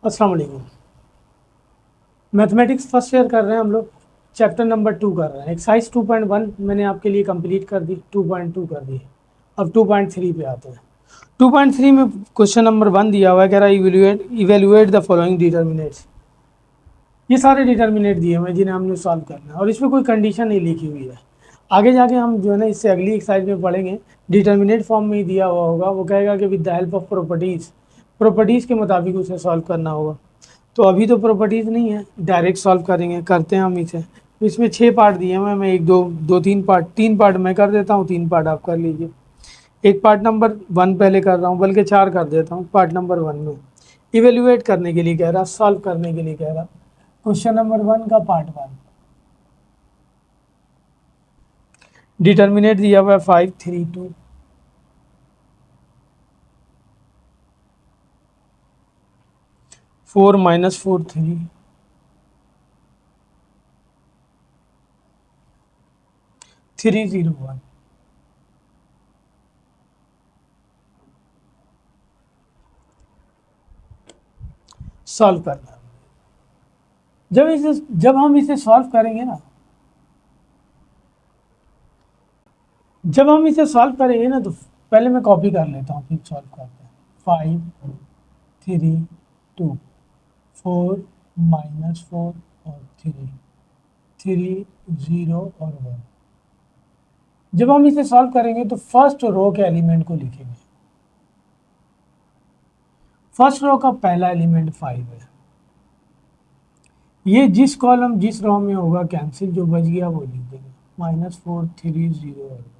अस्सलाम वालेकुम। Mathematics first year कर रहे हैं हम लोग। चैप्टर नंबर 2 कर रहे हैं। एक्सरसाइज 2.1 मैंने आपके लिए कंप्लीट कर दी, 2.2 कर दी। अब 2.3 पे आते हैं। 2.3 में क्वेश्चन नंबर 1 दिया हुआ है, कह रहा है इवेल्युएट द फॉलोइंग डिटर्मिनेट्स। ये सारे डिटर्मिनेट दिए हुए हैं जिन्हें हमने सॉल्व करना है और इसमें कोई कंडीशन नहीं लिखी हुई है। आगे जाके हम जो है ना इससे अगली एक्सरसाइज में पढ़ेंगे। डिटर्मिनेट फॉर्म में ही दिया हुआ होगा, वो कहेगा कि with the help of properties के मुताबिक उसे सॉल्व करना होगा। तो अभी तो प्रॉपर्टीज़ नहीं है, डायरेक्ट सॉल्व करेंगे, करते हैं हम इसे। तो इसमें 6 पार्ट दिए हुए हैं, मैं एक दो दो तीन पार्ट, 3 पार्ट मैं कर देता हूँ, 3 पार्ट आप कर लीजिए। एक पार्ट नंबर 1 पहले कर रहा हूँ, बल्कि 4 कर देता हूँ। पार्ट नंबर 1 में इवेल्युएट करने के लिए कह रहा, सॉल्व करने के लिए कह रहा। क्वेश्चन नंबर 1 का पार्ट 1, डिटर्मिनेट दिया हुआ है 5 3 2। 4 -4 3, 3 0 1। सॉल्व करना है। जब हम इसे सॉल्व करेंगे ना, तो पहले मैं कॉपी कर लेता हूँ, फिर सॉल्व करते हैं। 5 3 2, 4 -4 और 3, 3 0 और 1। जब हम इसे सॉल्व करेंगे तो फर्स्ट रो के एलिमेंट को लिखेंगे। फर्स्ट रो का पहला एलिमेंट 5 है। ये जिस कॉलम जिस रो में होगा कैंसिल, जो बच गया वो लिख देंगे। -4 3 0 और 1।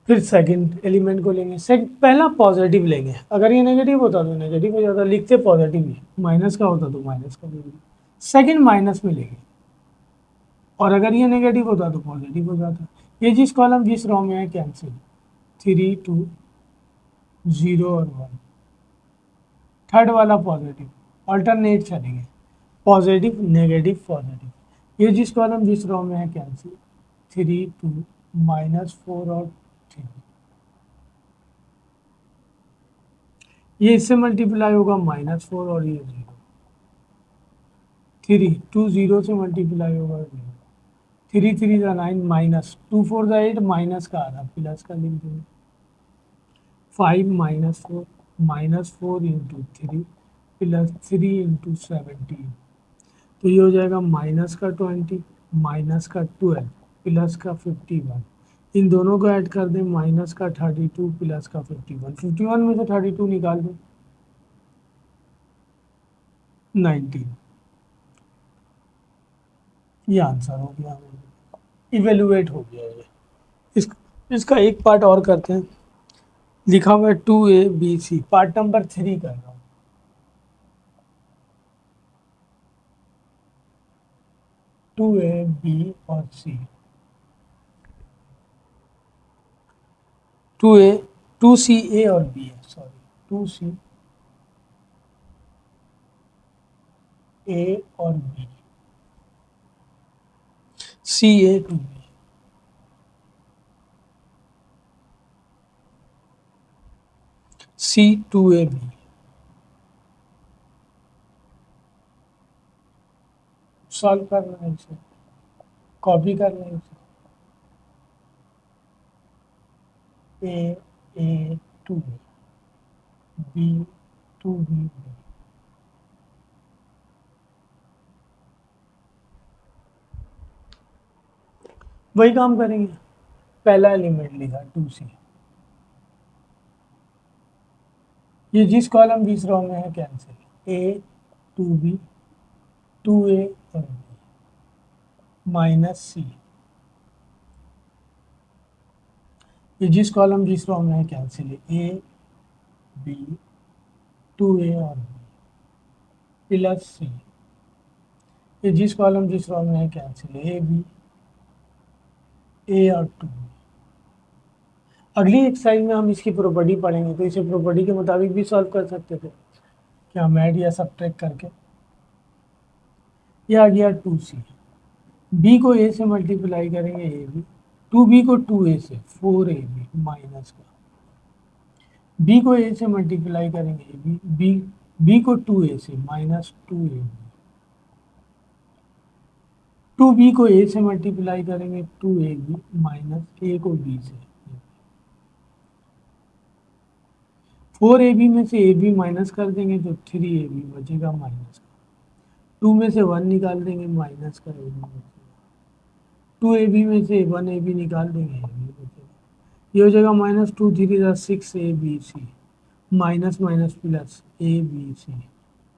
फिर सेकंड एलिमेंट को लेंगे। पहला पॉजिटिव लेंगे, अगर ये नेगेटिव होता तो नेगेटिव हो जाता, लिखते पॉजिटिव ही। माइनस का होता तो माइनस का लेंगे। सेकंड माइनस में लेंगे, और अगर ये नेगेटिव होता तो पॉजिटिव हो जाता। ये जिस कॉलम जिस रो में है कैंसिल, 3 2 0 और 1। थर्ड वाला पॉजिटिव, ऑल्टरनेट चलेंगे, पॉजिटिव नेगेटिव पॉजिटिव। ये जिस कॉलम जिस रो में है कैंसिल, 3 2 -4 और 3। ये इससे मल्टीप्लाई होगा -4 और ये 0। 3 2 0 से मल्टीप्लाई होगा 0। 3 3 का 9, -2 4 का 8, माइनस का आधा, प्लस का लिख देंगे। 5 -4, -4 इंटू 3 प्लस 3 इंटू 17। तो ये हो जाएगा माइनस का 20, माइनस का 12, प्लस का 51। इन दोनों को ऐड कर दें, माइनस का 32 प्लस का 51। 51 में से 32 निकाल दें, 19। ये आंसर हो गया, इवेलुएट हो गया ये। इस इसका एक पार्ट और करते हैं। लिखा हुआ है 2A B C, part number 3 कर रहा हूँ। 2A B और C। 2C A और B है, सॉरी, 2C A और B, CA to B। C2AB। Solve करना है इसे, कॉपी करना है इसे। A to B to B। वही काम करेंगे। पहला एलिमेंट लिखा 2C, ये जिस कॉलम जिस रो में है cancel, A to B, 2A और B, -C। ये जिस कॉलम जिस रो में है कैंसिल है, A B, 2A और B, प्लस C। ये जिस कॉलम जिस रो में है कैंसिल है, A B, A और 2। अगली एक्सरसाइज में हम इसकी प्रॉपर्टी पढ़ेंगे, तो इसे प्रॉपर्टी के मुताबिक भी सॉल्व कर सकते थे, क्या हम ऐड या सब्ट्रैक्ट करके। यह आ गया 2C। B को A से मल्टीप्लाई करेंगे AB, 2B को 2A से 4AB माइनस का, B को A से मल्टीप्लाई करेंगे AB, B बी को 2a से माइनस 2ab, 2b को a से मल्टीप्लाई करेंगे 2ab माइनस a को b से, 4ab में से ab माइनस कर देंगे तो 3ab बचेगा माइनस का, 2 में से 1 निकाल देंगे माइनस का ab बचेगा, 2ab में से 1ab निकाल देंगे ab बचेगा, ये हो जाएगा minus 2 3 6abc minus minus plus abc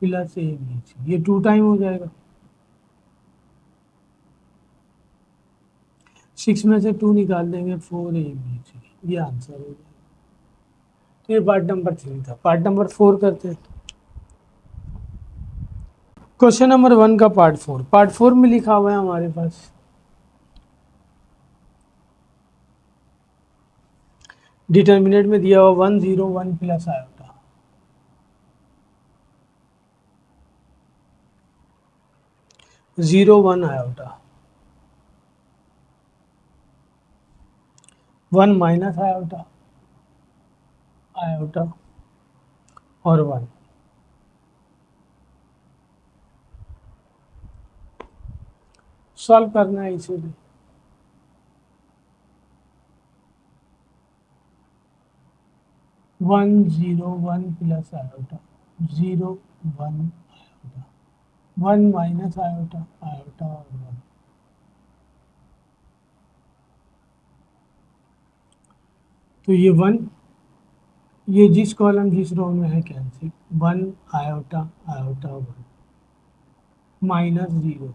plus abc, ये 2 टाइम हो जाएगा, 6 में से 2 निकाल देंगे 4abc, ये आंसर हो जाएगा। तो ये पार्ट नंबर 3 था। पार्ट नंबर 4 करते हैं। क्वेश्चन नंबर 1 का पार्ट 4, पार्ट 4 में लिखा हुआ है हमारे पास डिटर्मिनेंट में दिया हुआ 1 0 1 plus iota, 0 1 iota, 1 minus iota, iota और 1। सॉल्व करना है इसे भी। 1 0 1 plus iota, 0 1 iota, 1 minus iota, iota और 1। तो ये 1, ये जिस कॉलम जिस रो में है कैंसिल, 1 आयोटा आयोटा 1 माइनस 0,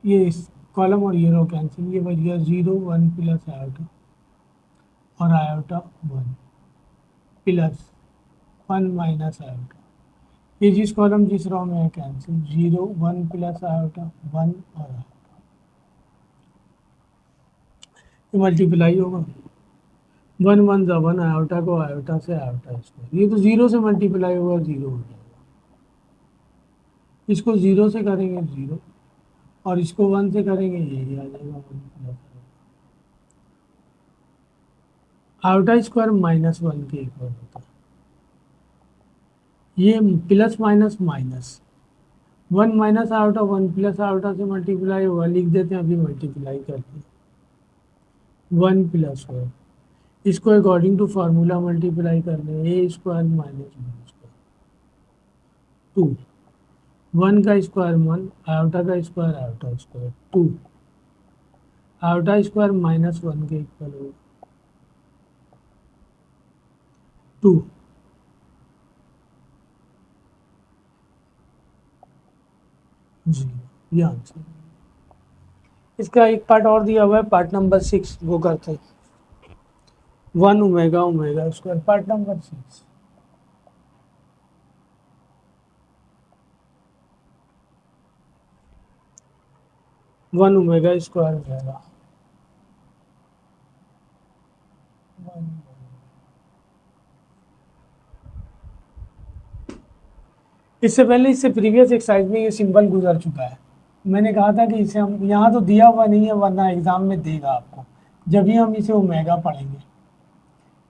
ये इस कॉलम और ये रो कैंसिल, ये बच गया 0 1 प्लस आयोटा और आयोटा 1 प्लस 1 माइनस आयोटा, ये जिस कॉलम जिस रो में है कैंसिल, 0 1 प्लस आयोटा 1 और आयोटा, ये मल्टीप्लाई होगा, 1 1 ज़ा 1 आयोटा को आयोटा से आयोटा स्क्वायर, ये तो 0 से मल्टीप्लाई होगा 0 हो जाएगा, इसको 0 से करेंगे 0 और इसको 1 से करेंगे यही आ जाएगा 1 प्लस आयोटा स्क्वायर माइनस 1 के इक्वल होता है, ये plus minus minus 1 minus iota 1 plus iota से मल्टीप्लाई होगा, लिख देते हैं अभी मल्टीप्लाई करके 1 प्लस 1, इसको अकॉर्डिंग टू फार्मूला मल्टीप्लाई करने ए स्क्वायर माइनस बी स्क्वायर 2, 1 का स्क्वायर 1 आयोटा का square iota square 2, iota square minus 1 के इक्वल होगा 2, जी ये आंसर। इसका एक पार्ट और दिया हुआ है, पार्ट नंबर 6, वो करते हैं। 1 omega omega square, part number 6। One omega square omega, इससे पहले इससे प्रीवियस एक्सरसाइज में ये सिंबल गुजर चुका है। मैंने कहा था कि इसे हम, यहाँ तो दिया हुआ नहीं है वरना एग्जाम में देगा आपको, जब भी हम इसे ओमेगा पढ़ेंगे।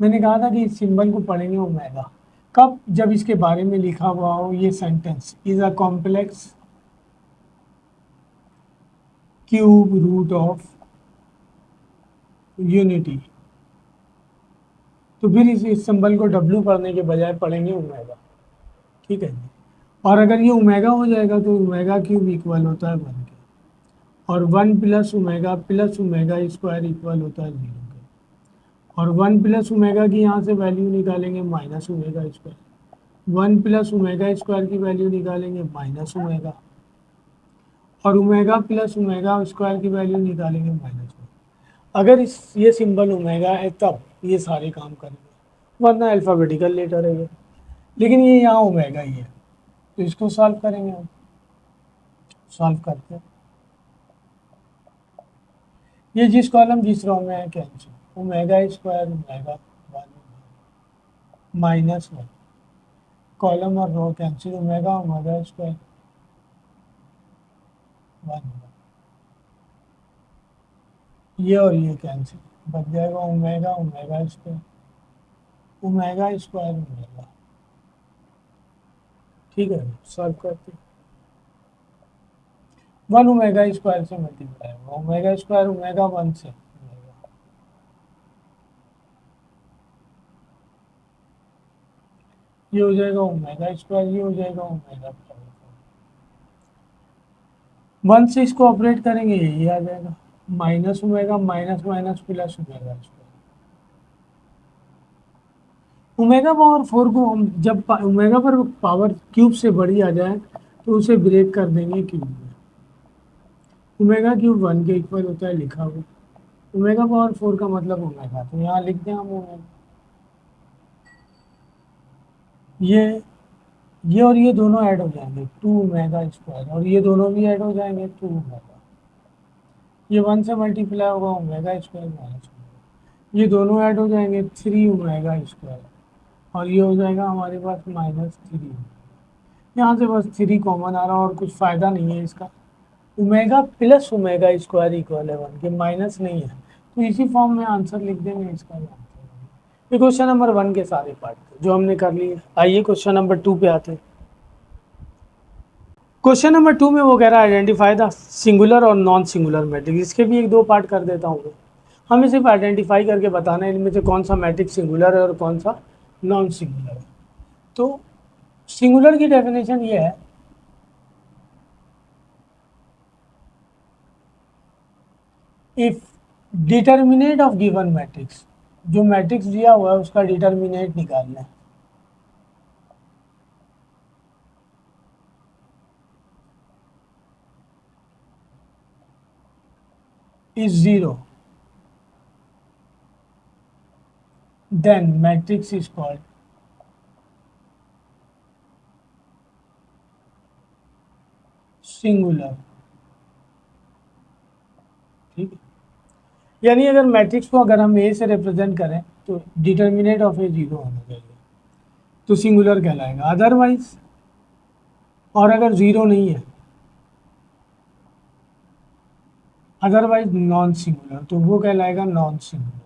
मैंने कहा था कि इस सिंबल को पढ़ेंगे ओमेगा कब, जब इसके बारे में लिखा हुआ हो ये sentence, is a complex cube root of unity, तो फिर इस सिंबल को डब्ल्यू पढ़ने के बजाय पढ़ेंगे ओमेगा, ठीक है जी। और अगर ये ओमेगा हो जाएगा तो ओमेगा क्यूब इक्वल होता है 1 के, और 1 प्लस ओमेगा स्क्वायर इक्वल होता है 0 के, और 1 प्लस ओमेगा की यहाँ से वैल्यू निकालेंगे minus omega square, 1 plus omega square की वैल्यू निकालेंगे माइनस ओमेगा, और ओमेगा प्लस ओमेगा स्क्वायर की वैल्यू निकालेंगे माइनस ओमेगा। अगर ये सिंबल ओमेगा है तब ये सारे काम करेंगे, वरना अल्फ़ाबेटिकल लेटर है ये, लेकिन ये यहाँ ओमेगा ही है, तो इसको सॉल्व करेंगे हम। सॉल्व करते हैं, ये जिस कॉलम जिस रो में है cancel, omega square omega 1 minus 1, column और रो कैंसिल, ओमेगा ओमेगा स्क्वायर 1, ये और ये कैंसिल, बच जाएगा ओमेगा ओमेगा स्क्वायर ओमेगा, ठीक है, सॉल्व करते हैं। 1 ओमेगा स्क्वायर से मल्टीप्लाई होगा, ओमेगा स्क्वायर ओमेगा 1 से, ये हो जाएगा ओमेगा स्क्वायर, ये हो जाएगा ओमेगा स्क्वायर। 1 से इसको ऑपरेट करेंगे, ये आ जाएगा minus omega minus minus plus omega square. Omega power 4 को हम जब ओमेगा पर पावर क्यूब से बड़ी आ जाए तो उसे ब्रेक कर देंगे क्यूब में। ओमेगा क्यूब 1 के इक्वल होता है लिखा हुआ, ओमेगा पावर 4 का मतलब ओमेगा, तो यहाँ लिख दें हम ओमेगा। ये और ये दोनों ऐड हो जाएंगे 2 ओमेगा स्क्वायर, और ये दोनों भी ऐड हो जाएंगे 2 ओमेगा। ये 1 से मल्टीप्लाई होगा ओमेगा स्क्वायर माइनस ओमेगा, ये दोनों ऐड हो जाएंगे 3 ओमेगा स्क्वायर, और ये हो जाएगा हमारे पास -3। यहाँ से बस 3 कॉमन आ रहा है और कुछ फ़ायदा नहीं है इसका। Omega plus omega square equal है 1 के, माइनस नहीं है, तो इसी फॉर्म में आंसर लिख देंगे इसका आंसर। ये क्वेश्चन नंबर 1 के सारे पार्ट थे जो हमने कर लिए। आइए क्वेश्चन नंबर 2 पे आते हैं। क्वेश्चन नंबर 2 में वो कह रहा है आइडेंटिफाई द सिंगुलर और नॉन सिंगुलर मैट्रिक्स। इसके भी 1-2 पार्ट कर देता हूँ। हमें सिर्फ आइडेंटिफाई करके बताना है इनमें से कौन सा मैट्रिक्स सिंगुलर है और कौन सा नॉन सिंगुलर है। तो सिंगुलर की डेफिनेशन ये है, if determinant of given matrix, जो मैट्रिक्स दिया हुआ है उसका डिटर्मिनेट निकालना है, is 0, then matrix is called singular. ठीक है, यानी अगर मैट्रिक्स को अगर हम ए से रिप्रेजेंट करें तो डिटर्मिनेट ऑफ ए 0 होना चाहिए, तो सिंगुलर कहलाएगा। अदरवाइज, और अगर 0 नहीं है, अदरवाइज नॉन सिंगुलर, तो वो कहलाएगा नॉन सिंगुलर।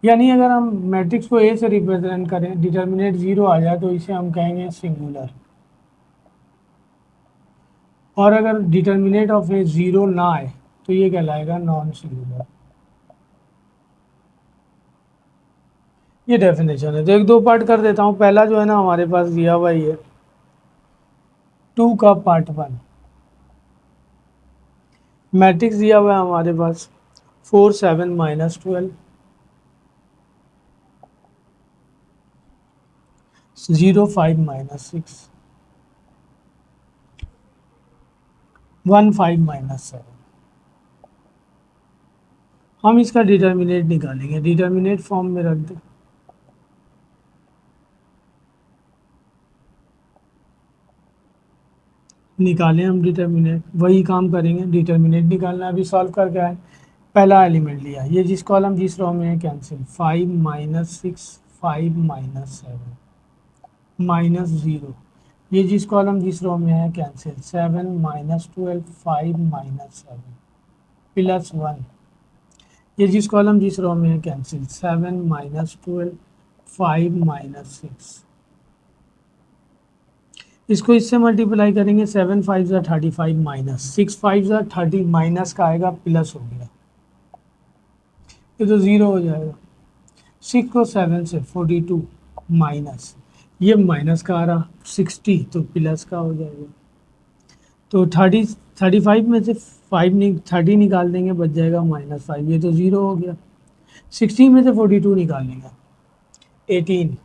यानी अगर हम मैट्रिक्स को ए से रिप्रेजेंट करें, डिटर्मिनेट 0 आ जाए तो इसे हम कहेंगे सिंगुलर, और अगर डिटर्मिनेट ऑफ ए 0 ना आए तो ये कहलाएगा नॉन सिंगुलर। ये डेफिनेशन है। तो 1-2 पार्ट कर देता हूँ। पहला जो है ना हमारे पास दिया हुआ ही है 2 का पार्ट 1, मैट्रिक्स दिया हुआ है हमारे पास 4 7 -12 0 5 -6 1 5 -7। हम इसका डिटर्मिनेट निकालेंगे, डिटर्मिनेट फॉर्म में रख दें। निकालें हम डिटर्मिनेट, वही काम करेंगे, डिटर्मिनेट निकालना। अभी सॉल्व करके आए, पहला एलिमेंट लिया, ये जिस कॉलम जिस रो में है कैंसिल, 5 -6 5 -7 -0, ये जिस कॉलम जिस रो में है कैंसिल, 7 -12 5 -7 +1, ये जिस कॉलम जिस रो में है कैंसिल, 7 -12 5 -6, इसको इससे मल्टीप्लाई करेंगे, 7 5 ज़ा 35 माइनस 6 5 ज़ा 30 माइनस का आएगा प्लस हो गया, ये तो 0 हो जाएगा। 6 को 7 से 42 माइनस, ये माइनस का आ रहा 60 तो प्लस का हो जाएगा। तो 35 में से 30 निकाल देंगे, बच जाएगा -5, ये तो 0 हो गया। 60 में से 42 निकालेंगे 18,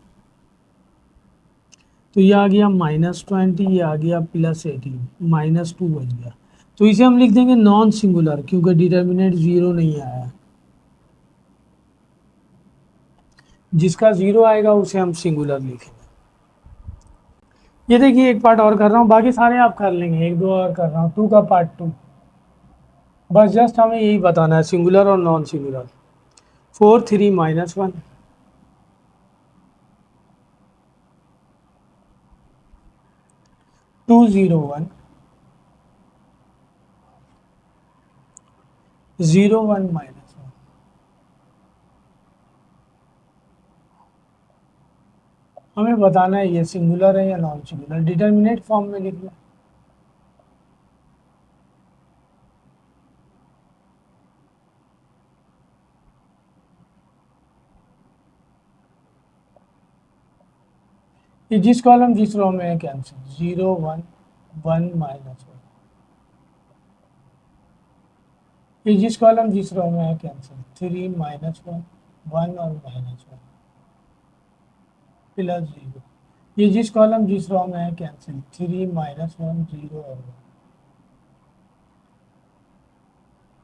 तो ये आ गया -20, ये आ गया +18, -2 बच गया। तो इसे हम लिख देंगे नॉन सिंगुलर, क्योंकि डिटर्मिनेंट 0 नहीं आया। जिसका 0 आएगा उसे हम सिंगुलर लिखेंगे। ये देखिए एक पार्ट और कर रहा हूँ, बाकी सारे आप कर लेंगे, 1-2 और कर रहा हूँ। 2 का पार्ट 2, बस जस्ट हमें यही बताना है सिंगुलर और नॉन सिंगुलर। 4 3 -1 2 0 1 0 1 -1 हमें बताना है ये सिंगुलर है या नॉन सिंगुलर, डिटर्मिनेट फॉर्म में लिख लो। ये जिस कॉलम जिस रो में है कैंसिल, 0 1 1 -1। ये जिस कॉलम जिस रो में है कैंसिल, 3 -1 1 और -1 प्लस 0। ये जिस कॉलम जिस रो में है कैंसिल, 3 -1 0 और 1।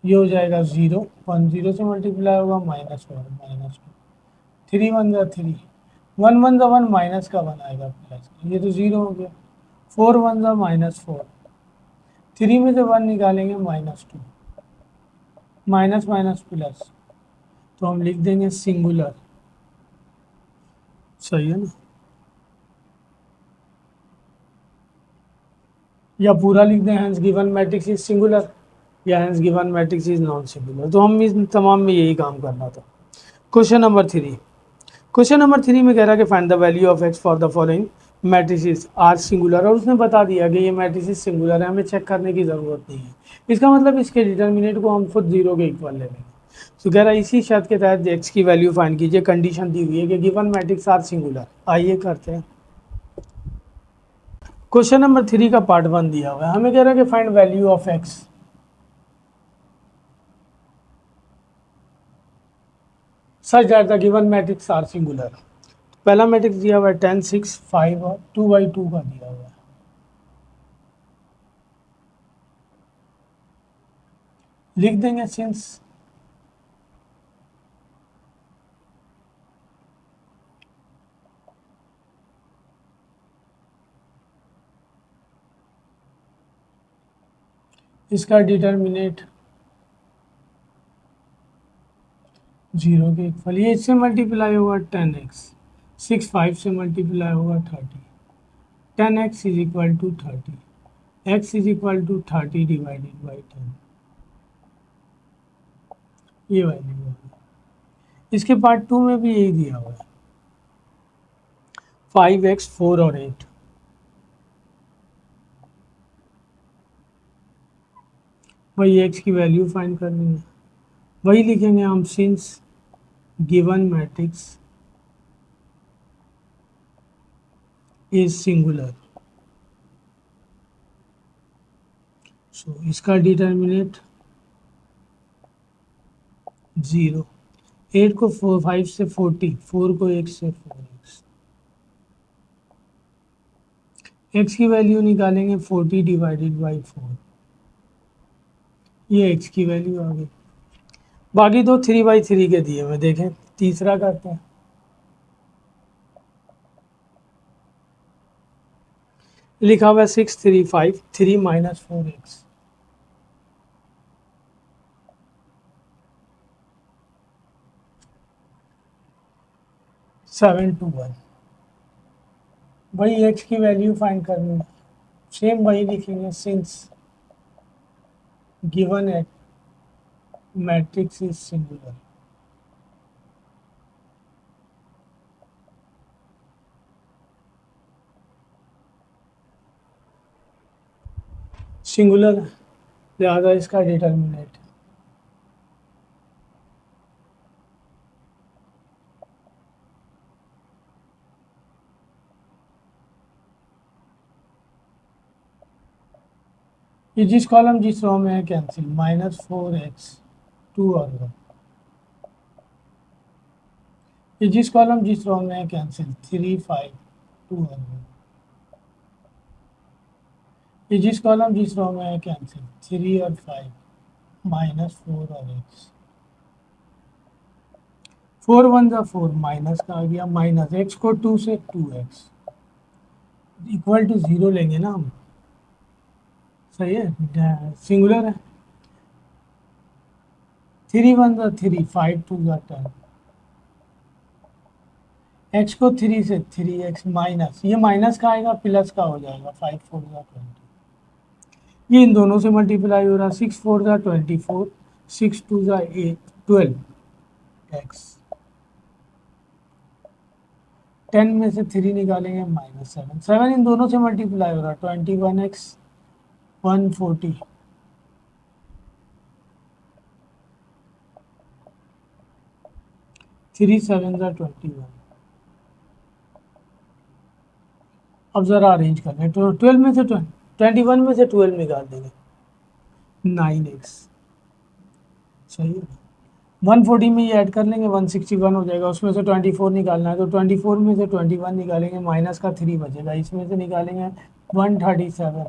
ये हो जाएगा 0 1 0 से मल्टीप्लाई होगा -1 -2 3 1 जा 3 1 1 जा 1 माइनस का 1 आएगा प्लस, ये तो 0 हो गया। 4 1 जा -4, 3 में से 1 निकालेंगे -2, माइनस माइनस प्लस, तो हम लिख देंगे सिंगुलर। सही है ना, या पूरा लिख दें hence given matrix is singular, या hence given matrix is non singular. तो हम इस तमाम में यही काम करना था। क्वेश्चन नंबर 3, क्वेश्चन नंबर 3 में कह रहा है कि find the value of x for the following matrices are singular, और उसने बता दिया कि ये मैट्रिसेस सिंगुलर है, हमें चेक करने की ज़रूरत नहीं है। इसका मतलब इसके डिटर्मिनेंट को हम खुद 0 के इक्वल ले लेंगे। तो कह रहा है इसी शर्त के तहत एक्स की वैल्यू फाइंड कीजिए, कंडीशन दी हुई है कि गिवन मैट्रिक्स आर सिंगुलर। आइए करते हैं। क्वेश्चन नंबर 3 का पार्ट 1 दिया हुआ है, हमें कह रहा है कि find value of x such that the given matrix are singular. पहला मैट्रिक्स दिया हुआ है 10 6 5 और 2/2 का दिया हुआ है। लिख देंगे सिंस इसका डिटर्मिनेट 0 के इक्वल, ये इससे मल्टीप्लाई होगा 10x, 6 5 से मल्टीप्लाई होगा 30, 10x is equal to 30, x is equal to 30 divided by 10, ये वैल्यू है। इसके पार्ट 2 में भी यही दिया हुआ है, 5x 4 और 8। वही x की वैल्यू फाइंड करनी है, वही लिखेंगे हम since given matrix is singular, so इसका डिटर्मिनेट 0, 8 को 5 से 40, 4 को 1 से 4x, x की वैल्यू निकालेंगे 40 डिवाइडेड बाई 4, ये x की वैल्यू आ गई। बाकी तो 3/3 के दिए हुए, देखें तीसरा करते हैं। लिखा हुआ है 6 3 5 3 -4x, 7 2 1। वही x की वैल्यू फाइंड करनी है, सेम वही लिखेंगे since given at matrix is singular. Singular लिहाजा इसका डिटर्मिनेट ये जिस कॉलम जिस रो में है कैंसिल, -4x 2 और 1। ये जिस कॉलम जिस रो में है कैंसिल, 3 5 2 और 1। ये जिस कॉलम जिस रो में है कैंसिल, 3 और 5 -4 और x, 4 1 जा 4 माइनस का आ गया, माइनस x को 2 से 2x इक्वल टू 0 लेंगे ना हम। सही है, सिंगुलर है। 3 1 जा 3, 5 2 जा 10, x को 3 से 3x माइनस, ये माइनस का आएगा प्लस का हो जाएगा, 5 4 जा 20, ये इन दोनों से मल्टीप्लाई हो रहा, 6 4 जा 24, 6 2 जा 8 12 x, 10 में से 3 निकालेंगे -7, 7 इन दोनों से मल्टीप्लाई हो रहा है, 21x 140, 3 7 21। अब ज़रा अरेंज कर लें, तो 12 में से 21 में से 12 निकाल देंगे, 9x, सही है। 140 में ये ऐड कर लेंगे, 161 हो जाएगा, उसमें से 24 निकालना है, तो 24 में से 21 निकालेंगे, माइनस का 3 बचेगा, इसमें से निकालेंगे 137,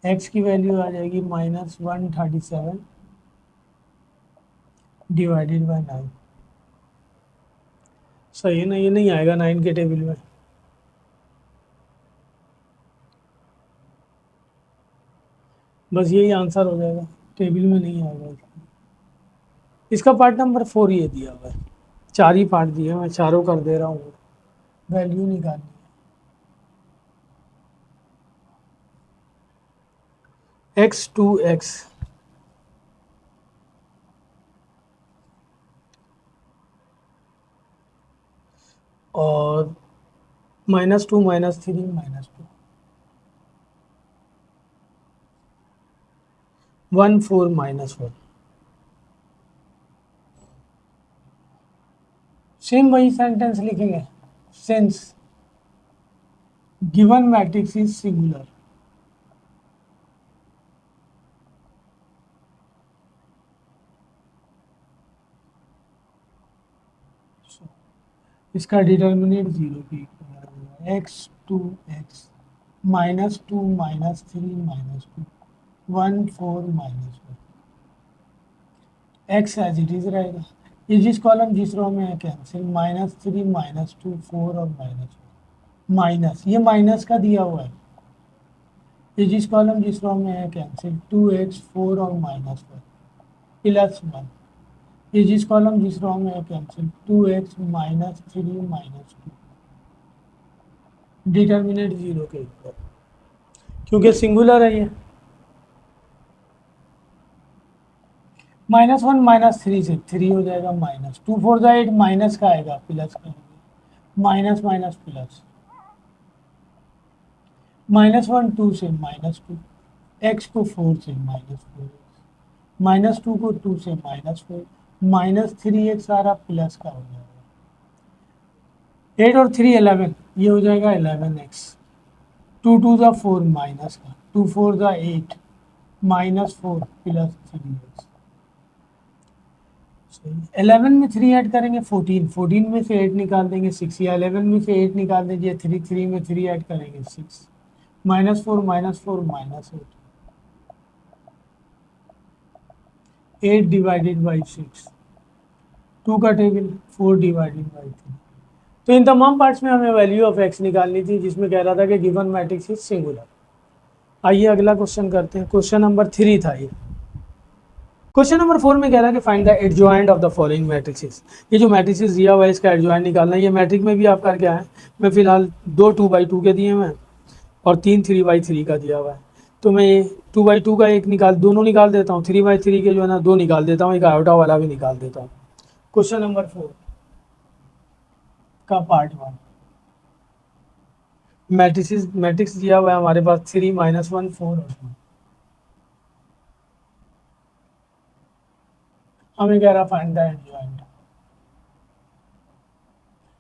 x की वैल्यू आ जाएगी -137 डिवाइडेड बाय 9। सही है ना, ये नहीं आएगा 9 के टेबल में, बस यही आंसर हो जाएगा, टेबल में नहीं आएगा। इसका पार्ट नंबर 4 ये दिया हुआ है, 4 ही पार्ट दिए, मैं चारों कर दे रहा हूँ, वैल्यू निकालनी है। x2x और -2 -3 -2 1 4 -1, सेम वही सेंटेंस लिखेंगे, since given matrix is singular, इसका डिटर्मिनेंट 0 की इक्वल है, x2x -2 -3 -2 1 4 -1, x as it is रहेगा, ये जिस कॉलम जिस रो में है कैंसिल, -3 -2 4 और -1, माइनस ये माइनस का दिया हुआ है, ये जिस कॉलम जिस रो में है कैंसिल, 2x 4 और -1 +1, ये जिस कॉलम जिस रो में है कैंसिल, 2x -3 -2, डिटर्मिनेंट 0 के इक्वल, क्योंकि सिंगुलर है ये, -1 -3 से 3 हो जाएगा, -2 4 जा 8, माइनस का आएगा, प्लस का, माइनस माइनस प्लस, -1 2 से -2, x को 4 से -4, -2 को 2 से -4, -3x सारा प्लस का हो जाएगा, 8 और 3 11, ये हो जाएगा 11x, 2 2 जा 4 माइनस का, 2 4 जा 8, -4 प्लस 3x, 11 में 3 ऐड करेंगे 14, 14 में से 8 निकाल देंगे 6, या 11 में से 8 निकाल दीजिए 3, 3 में 3 ऐड करेंगे 6, -4 -8, 8 डिवाइडेड बाई 6, 2 का टेबल 4 डिवाइडेड बाई 3। तो इन तमाम पार्ट्स में हमें वैल्यू ऑफ x निकालनी थी, जिसमें कह रहा था कि गिवन मैट्रिक्स इज सिंगुलर। आइए अगला क्वेश्चन करते हैं, क्वेश्चन नंबर 3 था ये। क्वेश्चन नंबर 4 में कह रहा है कि find the adjoint of the following matrices. ये जो मैट्रिसेस दिया हुआ है इसका एडजॉइंट निकालना है। ये मैट्रिक में भी आप करके आए, मैं फिलहाल 2 2/2 के दिए हुए हैं और 3 3/3 का दिया हुआ है, तो मैं ये 2/2 का एक दोनों निकाल देता हूँ, 3/3 के जो है ना 2 निकाल देता हूँ, एक आयोटा वाला भी निकाल देता हूँ। क्वेश्चन नंबर 4 का पार्ट 1, मैट्रिक्स दिया हुआ है हमारे पास 3 -1 4 और 1, हमें कह रहा फाइंड द एडजॉइंट।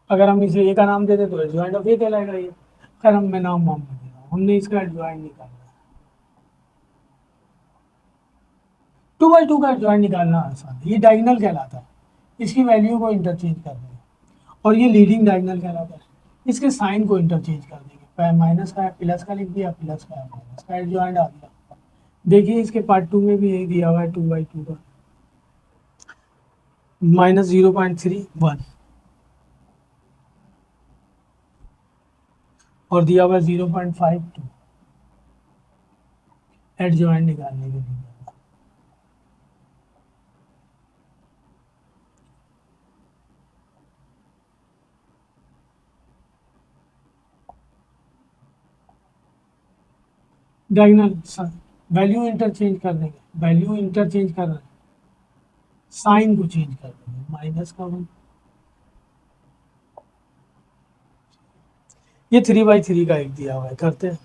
अगर हम इसे ए का नाम दे दें तो एडजॉइंट ऑफ ए कहलाएगा ये, अगर मैं नाम दे रहा हूँ, हमने इसका एडजॉइंट निकालना है। 2/2 का एडजॉइंट निकालना आसान है, ये डायगोनल कहलाता है, इसकी वैल्यू को इंटरचेंज कर देंगे, और ये लीडिंग डायगोनल कहलाता है, इसके साइन को इंटरचेंज कर देंगे, माइनस का है प्लस का लिख दिया, प्लस का है माइनस का, एडजॉइंट आ गया। देखिए इसके पार्ट 2 में भी यही दिया हुआ है, 2/2 का -0.31 और दिया हुआ 0.52, एडजॉइंट निकालने के लिए। डायगोनल वैल्यू इंटरचेंज कर देंगे, वैल्यू इंटरचेंज कर रहे हैं, साइन को चेंज कर देंगे, माइनस का 1, ये 3/3 का एक दिया हुआ है, करते हैं।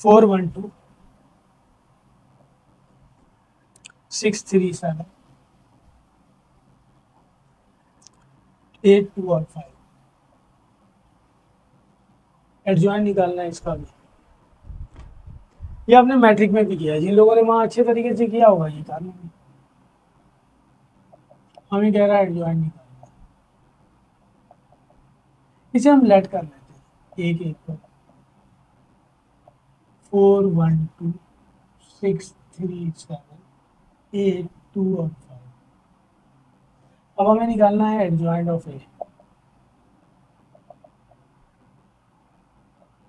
फोर वन टू 637 8 2 और 5, एडजॉइंट निकालना है इसका भी। ये आपने मैट्रिक में भी किया है, जिन लोगों ने वहाँ अच्छे तरीके से किया होगा ये काम। हमें कह रहा है एडजॉइंट निकालना, इसे हम लेट कर लेते हैं एक एक पर। 4 1 2 6 3 7 8 2 और 5। अब हमें निकालना है एडजॉइंट ऑफ ए।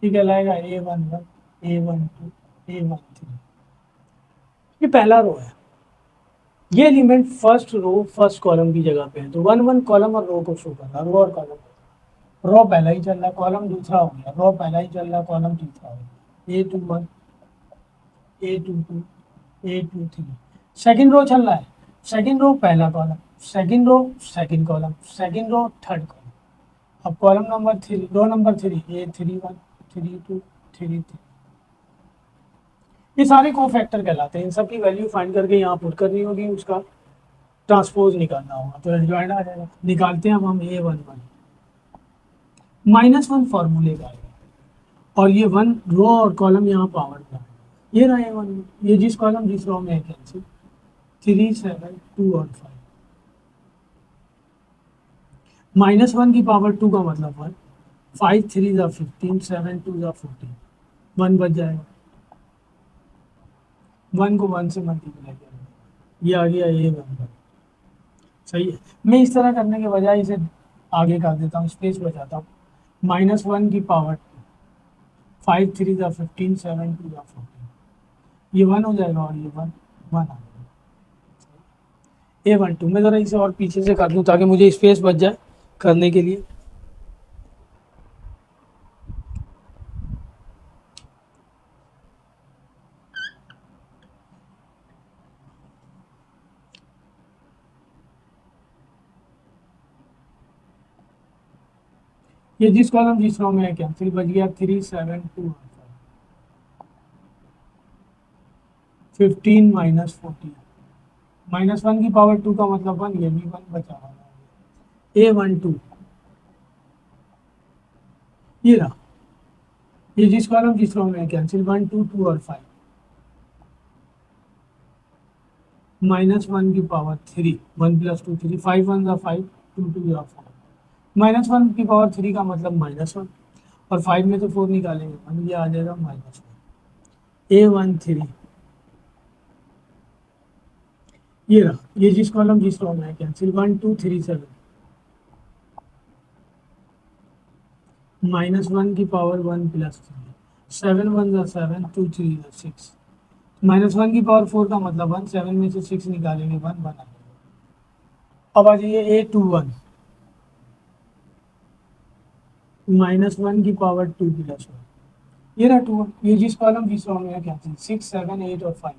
ये कहलाएगा A11 A12 A13। ये पहला रो है, ये element first row first column की जगह पे है, तो 1 1 कॉलम और रो को शो करना, रो और कॉलम। रो पहला ही चल रहा है, कॉलम दूसरा हो गया, रो पहला ही चल रहा है, कॉलम तीसरा हो गया। A21 A22 A23, second row चल रहा है, सेकंड रो पहला column, second row second column, second row third column. अब column number 3, row number 3 A31 32 33। ये सारे कोफैक्टर कहलाते हैं, इन सब की वैल्यू फाइंड करके यहाँ पुट करनी होगी, उसका ट्रांसपोज निकालना होगा, तो एडजॉइंट आ जाएगा। निकालते हैं अब हम A11 -1 फॉर्मूले का आएगा, और ये 1 रो और कॉलम यहाँ पावर में आएगा। ये रहा A11, ये जिस कॉलम जिस रो में है कैंसिल, 3 7 2 और 5। -1 की पावर 2 का मतलब 1, 5 3 ज़ा 15 7 2 ज़ा 14, 1 बच जाएगा। 1 को 1 से मल्टीप्लाई करेंगे, ये आ गया A11। सही है, मैं इस तरह करने के बजाय इसे आगे कर देता हूँ, स्पेस बचाता हूँ। -1 की पावर 5 3 ज़ा 15 7 2 ज़ा 14, ये 1 हो जाएगा, और ये 1 1 आ जाएगा। A12 मैं ज़रा इसे और पीछे से कर दूँ ताकि मुझे स्पेस बच जाए करने के लिए। ये जिस कॉलम जिस रो में है कैंसिल, बच गया 3 7 2 15 -14, -1 की पावर 2 का मतलब 1, ये भी 1 बचा हुआ है। A12 ये रहा, ये जिस कॉलम जिस रो में है कैंसिल, 1 2 2 और 5, -1 की पावर 3, 1 + 2 3, 5 1 ज़ा 5 2 2 ज़ा 4, -1 की पावर 3 का मतलब -1, और 5 में से 4 निकालेंगे 1, ये आ जाएगा -1। A13 ये रहा, ये जिस कॉलम जिस रो में है कैंसिल, 1 2 3 7, -1 की पावर 1 + 3, 7 1 ज़ा 7 2 3 ज़ा 6, -1 की पावर 4 का मतलब 1, 7 में से 6 निकालेंगे 1 1 आ जाएगा। अब आ जाइए A21 -1 की पावर 2 + 1, ये रहा 2, ये जिस कॉलम जिस रो में है कैंसिल, 6 7 8 और 5,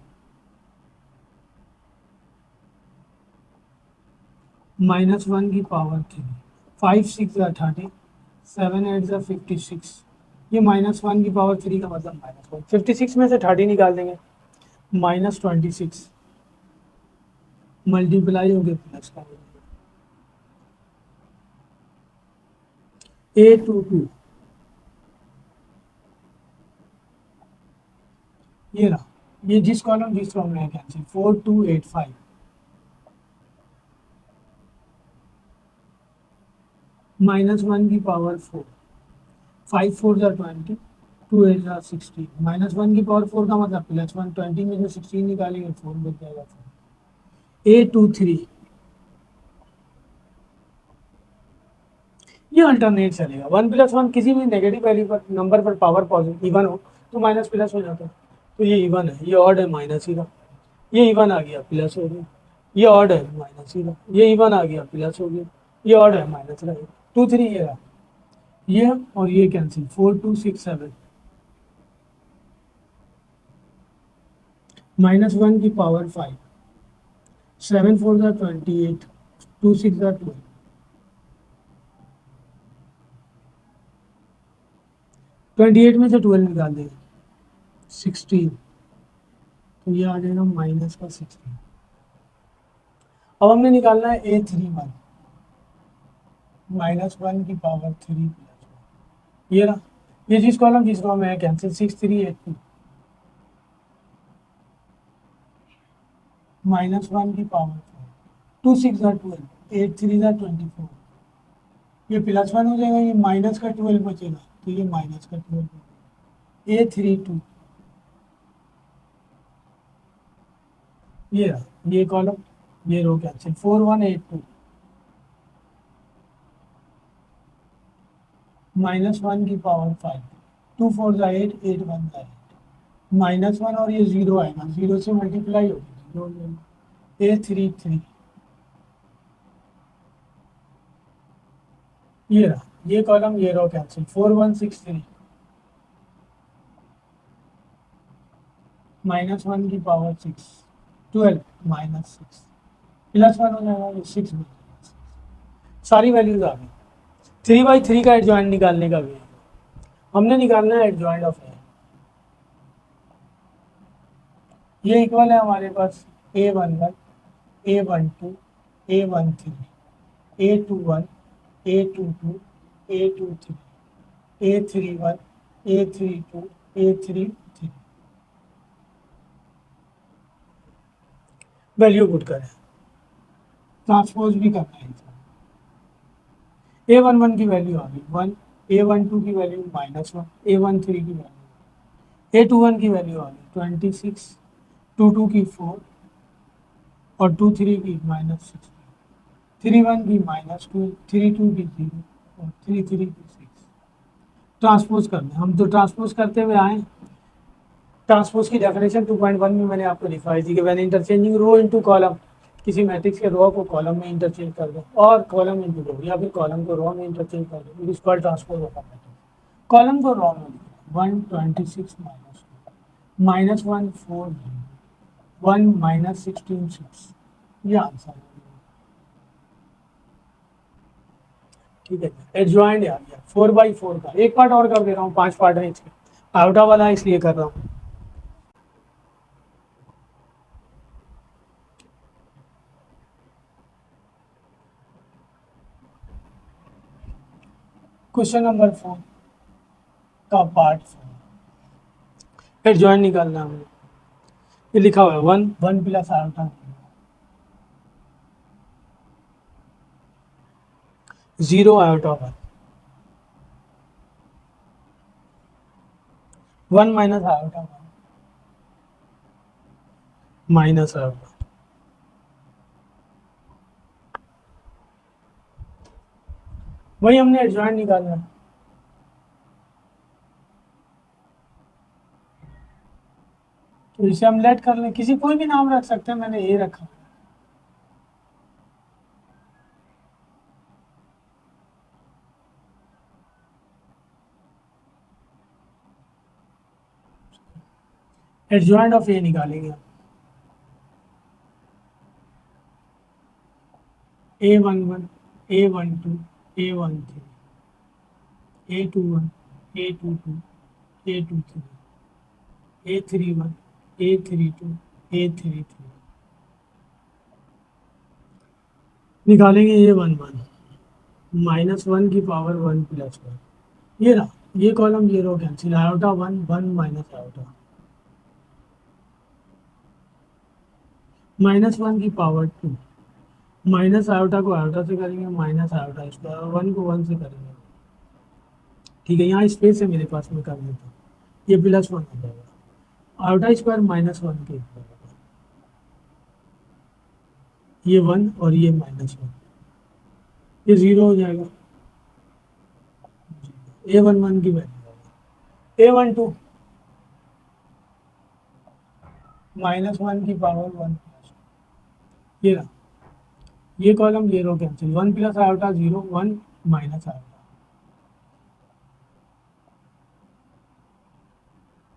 -1 की पावर 3, 5 6 ज़ा 30, 7 8 ज़ा 56, ये -1 की पावर 3 का मतलब -1, 56 में से 30 निकाल देंगे, -26 मल्टीप्लाई हो गया प्लस का। A22 ये रहा, ये जिस कॉलम जिस रो में है कैंसिल, 4 2 8 5, -1 की पावर 4, 5 4 ज़ा 20 2 8 ज़ा 16, -1 की पावर 4 का मतलब +1, 20 में से 16 निकालेंगे 4 बच जाएगा 4। A23 ये अल्टरनेट चलेगा, 1 + 1 किसी भी नेगेटिव वैल्यू पर नंबर पर पावर पॉजिटिव इवन हो तो माइनस प्लस हो जाता है, तो ये इवन है, ये ऑड है माइनस ही रहा, ये इवन आ गया प्लस हो गया, ये ऑड है माइनस ही रहा, ये इवन आ गया प्लस हो गया, ये ऑड है माइनस रहेगा। 2 3 ये रहा, ये और ये कैंसिल, 4 2 6 7, -1 की पावर 5, 7 4 ज़ा 28, 2 6 ज़ा 12, 28 में से 12 निकाल देंगे 16, तो ये आ जाएगा माइनस का 16। अब हमने निकालना है A31, -1 की पावर 3 प्लस 1, ये रहा। ये जिस कॉलम जिसको मैं कैंसिल 6 3 8 2, -1 की पावर 4, 2 6 ज़ा 12, 8 3 ज़ा 24, ये +1 हो जाएगा, ये माइनस का 12 बचेगा, तो ये माइनस का 12 बचेगा। A32, ये रहा, ये कॉलम, ये रो कैंसिल, 4 1 8 2, -1 की पावर 5, 2 4 ज़ा 8, 8 1 ज़ा 8, -1 और ये 0 आएगा, 0 से मल्टीप्लाई होगी, 0 हो जाएगा। A33, ये रहा, ये कॉलम, ये रो कैंसिल, 4 1 6 3, -1 की पावर 6, 12 -6, +1 हो जाएगा, ये 6 बन जाएगा। सारी वैल्यूज आ गई। 3/3 का एडजॉइंट निकालने का भी है। हमने निकालना है एडजॉइंट ऑफ ए। ये इक्वल है हमारे पास A11, A12, A13, A21, A22, A23, A31, A32, A33। Value put करें, ट्रांसपोज भी करना है। A11 की वैल्यू आ गई 1, A12 की वैल्यू -1, A13 की वैल्यू, A21 की वैल्यू आ गई 26, 22 की 4 और 23 की -6, 31 की -2, 32 की 0 और 33 की 6। ट्रांसपोज करना है, हम तो ट्रांसपोज करते हुए आए। ट्रांसपोज की डेफिनेशन 2.1 में मैंने आपको दिखाई थी कि when interchanging row into column, किसी मैट्रिक्स के रो को कॉलम में इंटरचेंज कर दो और कॉलम इनटू रो, या फिर कॉलम को रो में इंटरचेंज कर दो, it is called transpose of a matrix. Column को रो में 126 -1 -1 4 1 -16 6, ये आंसर है। ठीक है, एडजॉइंट आ गया 4/4 का। एक पार्ट और कर दे रहा हूँ, 5 पार्ट है इसके, आउटा वाला है इसलिए कर रहा हूँ। क्वेश्चन नंबर 4 का पार्ट 4, एडजॉइंट निकालना है हमें। ये लिखा हुआ है 1 1 plus outta 0 outta 1, 1 minus outta 1 minus outta. वही हमने एडजॉइंट निकालना है। तो इसे हम लेट कर लें, किसी कोई भी नाम रख सकते हैं, मैंने ये रखा। एडजॉइंट ऑफ ए निकालेंगे हम। A11, A12, A13, A21, A22, A23, A31, A32, A33। निकालेंगे A11, -1 की पावर 1 प्लस 1, ये रहा, ये कॉलम, ये row cancel, iota 1 1 minus iota, -1 की पावर 2, माइनस आयोटा को आयोटा से करेंगे, माइनस आयोटा स्क्वायर, 1 को 1 से करेंगे। ठीक है, यहाँ स्पेस है मेरे पास, में कर देता हूँ, ये +1 हो जाएगा, आयोटा स्क्वायर -1 के इक्वल होगा, ये 1 और ये -1, ये 0 हो जाएगा। A11 की वैल्यू A12 -1 की पावर 1, ये रहा, ये कॉलम, ये row cancel, 1 plus iota 0, 1 minus iota,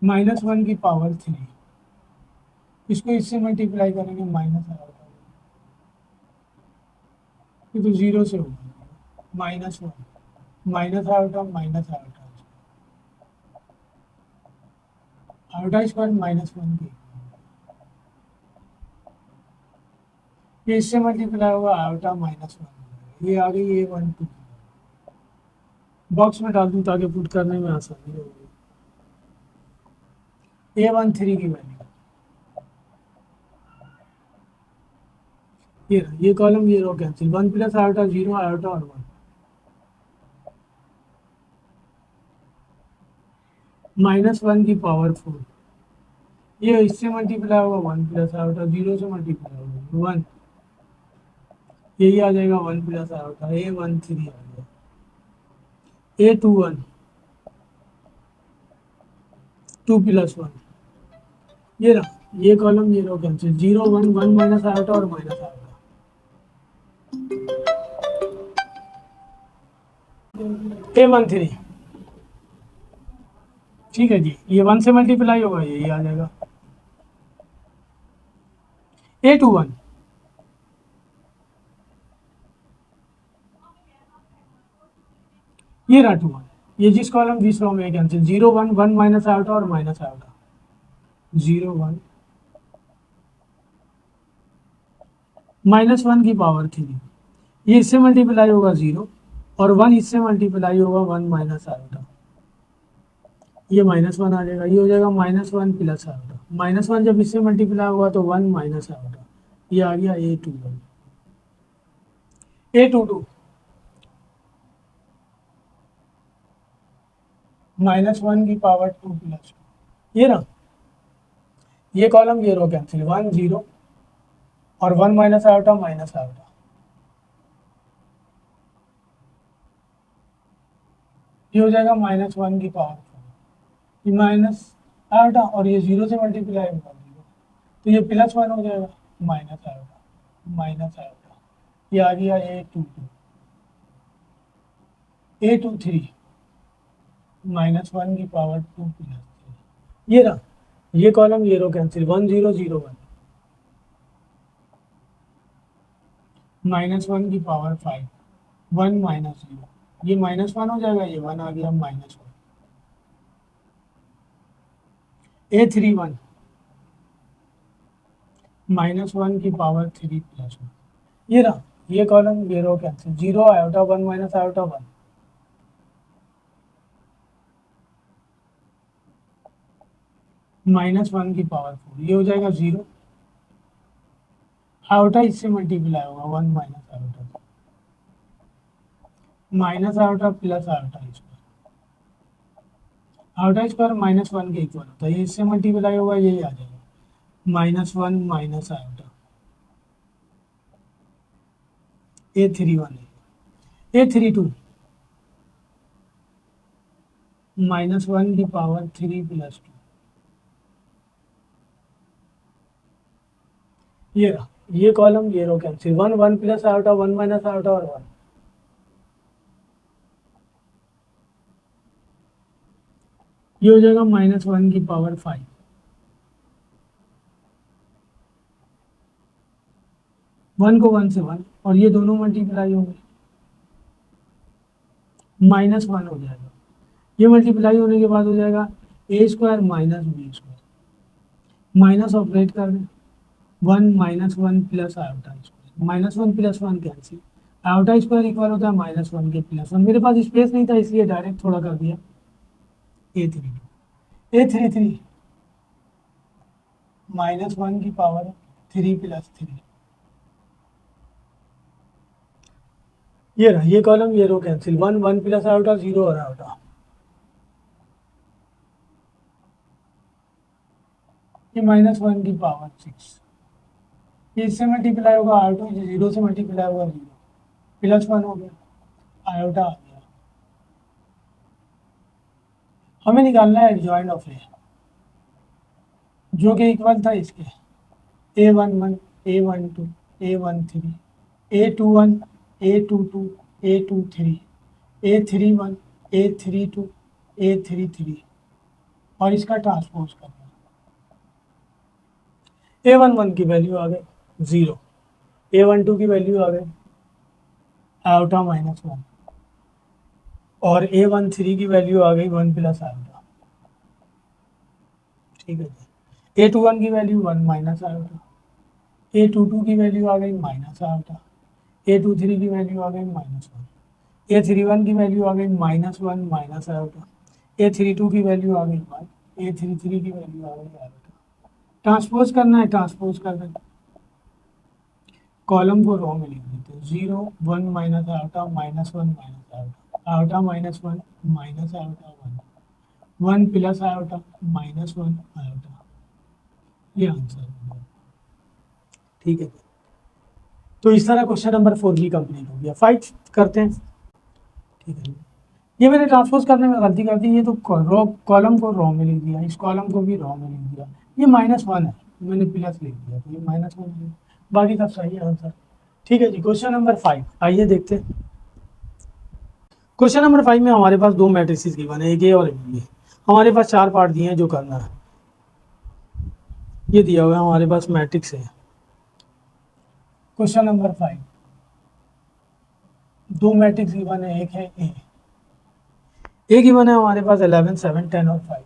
-1 की पावर 3, इसको इससे मल्टीप्लाई करेंगे माइनस आयोटा, ये तो जीरो से होगा, minus one, minus iota minus iota, iota square minus one की, ये इससे मल्टीप्लाई होगा आयोटा माइनस वन, ये आ गई A12, बॉक्स में डाल दूँ ताकि पुट करने में आसानी होगी। A13 की वैल्यू, ये कॉलम ये row cancel, one plus iota zero, iota और वन, माइनस वन की पावर फोर, ये इससे मल्टीप्लाई होगा वन प्लस आयोटा, जीरो से मल्टीप्लाई होगा वन, यही आ जाएगा वन प्लस आयोटा, A13 आ गया, A21 टू प्लस वन, ये रहा, ये कॉलम ये row cancel, zero one, one minus iota और माइनस आयोटा, A13, ठीक है जी, ये वन से मल्टीप्लाई होगा, यही आ जाएगा A21, ये रहा टू वन, ये जिस कॉलम जिस रो में cancel, zero one, one minus iota और minus iota, zero one minus one की पावर थ्री, ये इससे मल्टीप्लाई होगा जीरो, और वन इससे मल्टीप्लाई होगा वन माइनस आयोटा, ये माइनस वन आ जाएगा, ये हो जाएगा minus one plus iota, minus one जब इससे मल्टीप्लाई होगा तो वन माइनस आयोटा, ये आ गया A21, A22 माइनस वन की पावर टू प्लस, ये ना, ये कॉलम ये रो कैंसिल, वन जीरो और one minus iota minus iota, ये हो जाएगा माइनस वन की पावर फोर, ये माइनस आयोटा और ये जीरो से मल्टीप्लाई होगा जीरो, तो ये प्लस वन हो जाएगा, माइनस आयोटा माइनस आयोटा, ये आ गया A22, A23 माइनस वन की पावर टू प्लस थ्री, ये रहा, ये कॉलम ये row cancel, one zero zero one, minus one की power five, one minus zero, ये माइनस वन हो जाएगा, ये वन आ गया minus one, A31 minus one की पावर थ्री प्लस वन, ये रहा, ये कॉलम ये row cancel, zero iota one minus iota one, minus one की पावर फोर, ये हो जाएगा जीरो, आयोटा इससे मल्टीप्लाई होगा one minus iota, minus iota plus iota square, iota square minus one के इक्वल होता है, ये इससे मल्टीप्लाई होगा, यही आ जाएगा minus one minus iota, A31, A32 minus one की पावर थ्री प्लस टू, ये रहा, ये कॉलम ये row cancel, one one plus iota one minus iota और वन, ये हो जाएगा माइनस वन की पावर फाइव, वन को वन से वन और ये दोनों मल्टीप्लाई होंगे, माइनस वन हो जाएगा, ये मल्टीप्लाई होने के बाद हो जाएगा A square minus B square, minus operate कर दें, one minus one plus iota square, minus one plus one cancel, iota square equal होता है माइनस वन के प्लस वन, मेरे पास स्पेस नहीं था इसलिए डायरेक्ट थोड़ा कर दिया, A33 माइनस वन की पावर थ्री प्लस थ्री, ये रहा, ये कॉलम ये row cancel, one one plus iota zero और आयोटा, ये माइनस वन की पावर सिक्स, ये इससे मल्टीप्लाई होगा आयोटा, जीरो से मल्टीप्लाई होगा जीरो, प्लस वन हो गया, आयोटा आ गया, हमें निकालना है एडजॉइंट ऑफ ए, जो कि इक्वल था इसके, A11 A12 A13 A21 A22 A23 A31 A32 A33 और इसका ट्रांसपोज करना, A11 की वैल्यू आ गई 0, A12 की वैल्यू आ गई आयोटा -1 और A13 की वैल्यू आ गई 1 प्लस आयोटा। ठीक है जी। A21 की वैल्यू 1 माइनस आयोटा, A22 की वैल्यू आ गई माइनस आयोटा, A23 की वैल्यू आ गई -1, A31 की वैल्यू आ गई -1 माइनस आयोटा, A32 की वैल्यू आ गई 1, A33 की वैल्यू आ गई आयोटा। ट्रांसपोज करना है, ट्रांसपोज कर दें, कॉलम को रो में लिख देते हैं, 0 1 minus iota -1 minus iota, iota -1 minus iota 1, 1 plus iota -1 iota. ये आंसर है। ठीक है, तो इस तरह क्वेश्चन नंबर 4 भी कंप्लीट हो गया। 5 करते हैं। ठीक है, ये मैंने ट्रांसपोज करने में गलती कर दी, ये तो रो कॉलम को रो में लिख दिया, इस कॉलम को भी रो में लिख दिया, ये -1 है, मैंने प्लस लिख दिया, तो ये -1 है, बाकी सब सही है आंसर। ठीक है जी, क्वेश्चन नंबर 5 आइए देखते हैं। क्वेश्चन नंबर 5 में हमारे पास दो मैट्रिसेस गिवन है, एक ए और एक बी है। हमारे पास 4 पार्ट दिए हैं जो करना है। ये दिया हुआ है हमारे पास मैट्रिक्स है। क्वेश्चन नंबर 5, दो मैट्रिक्स गिवन है, एक है ए गिवन है हमारे पास 11 7 10 और 5,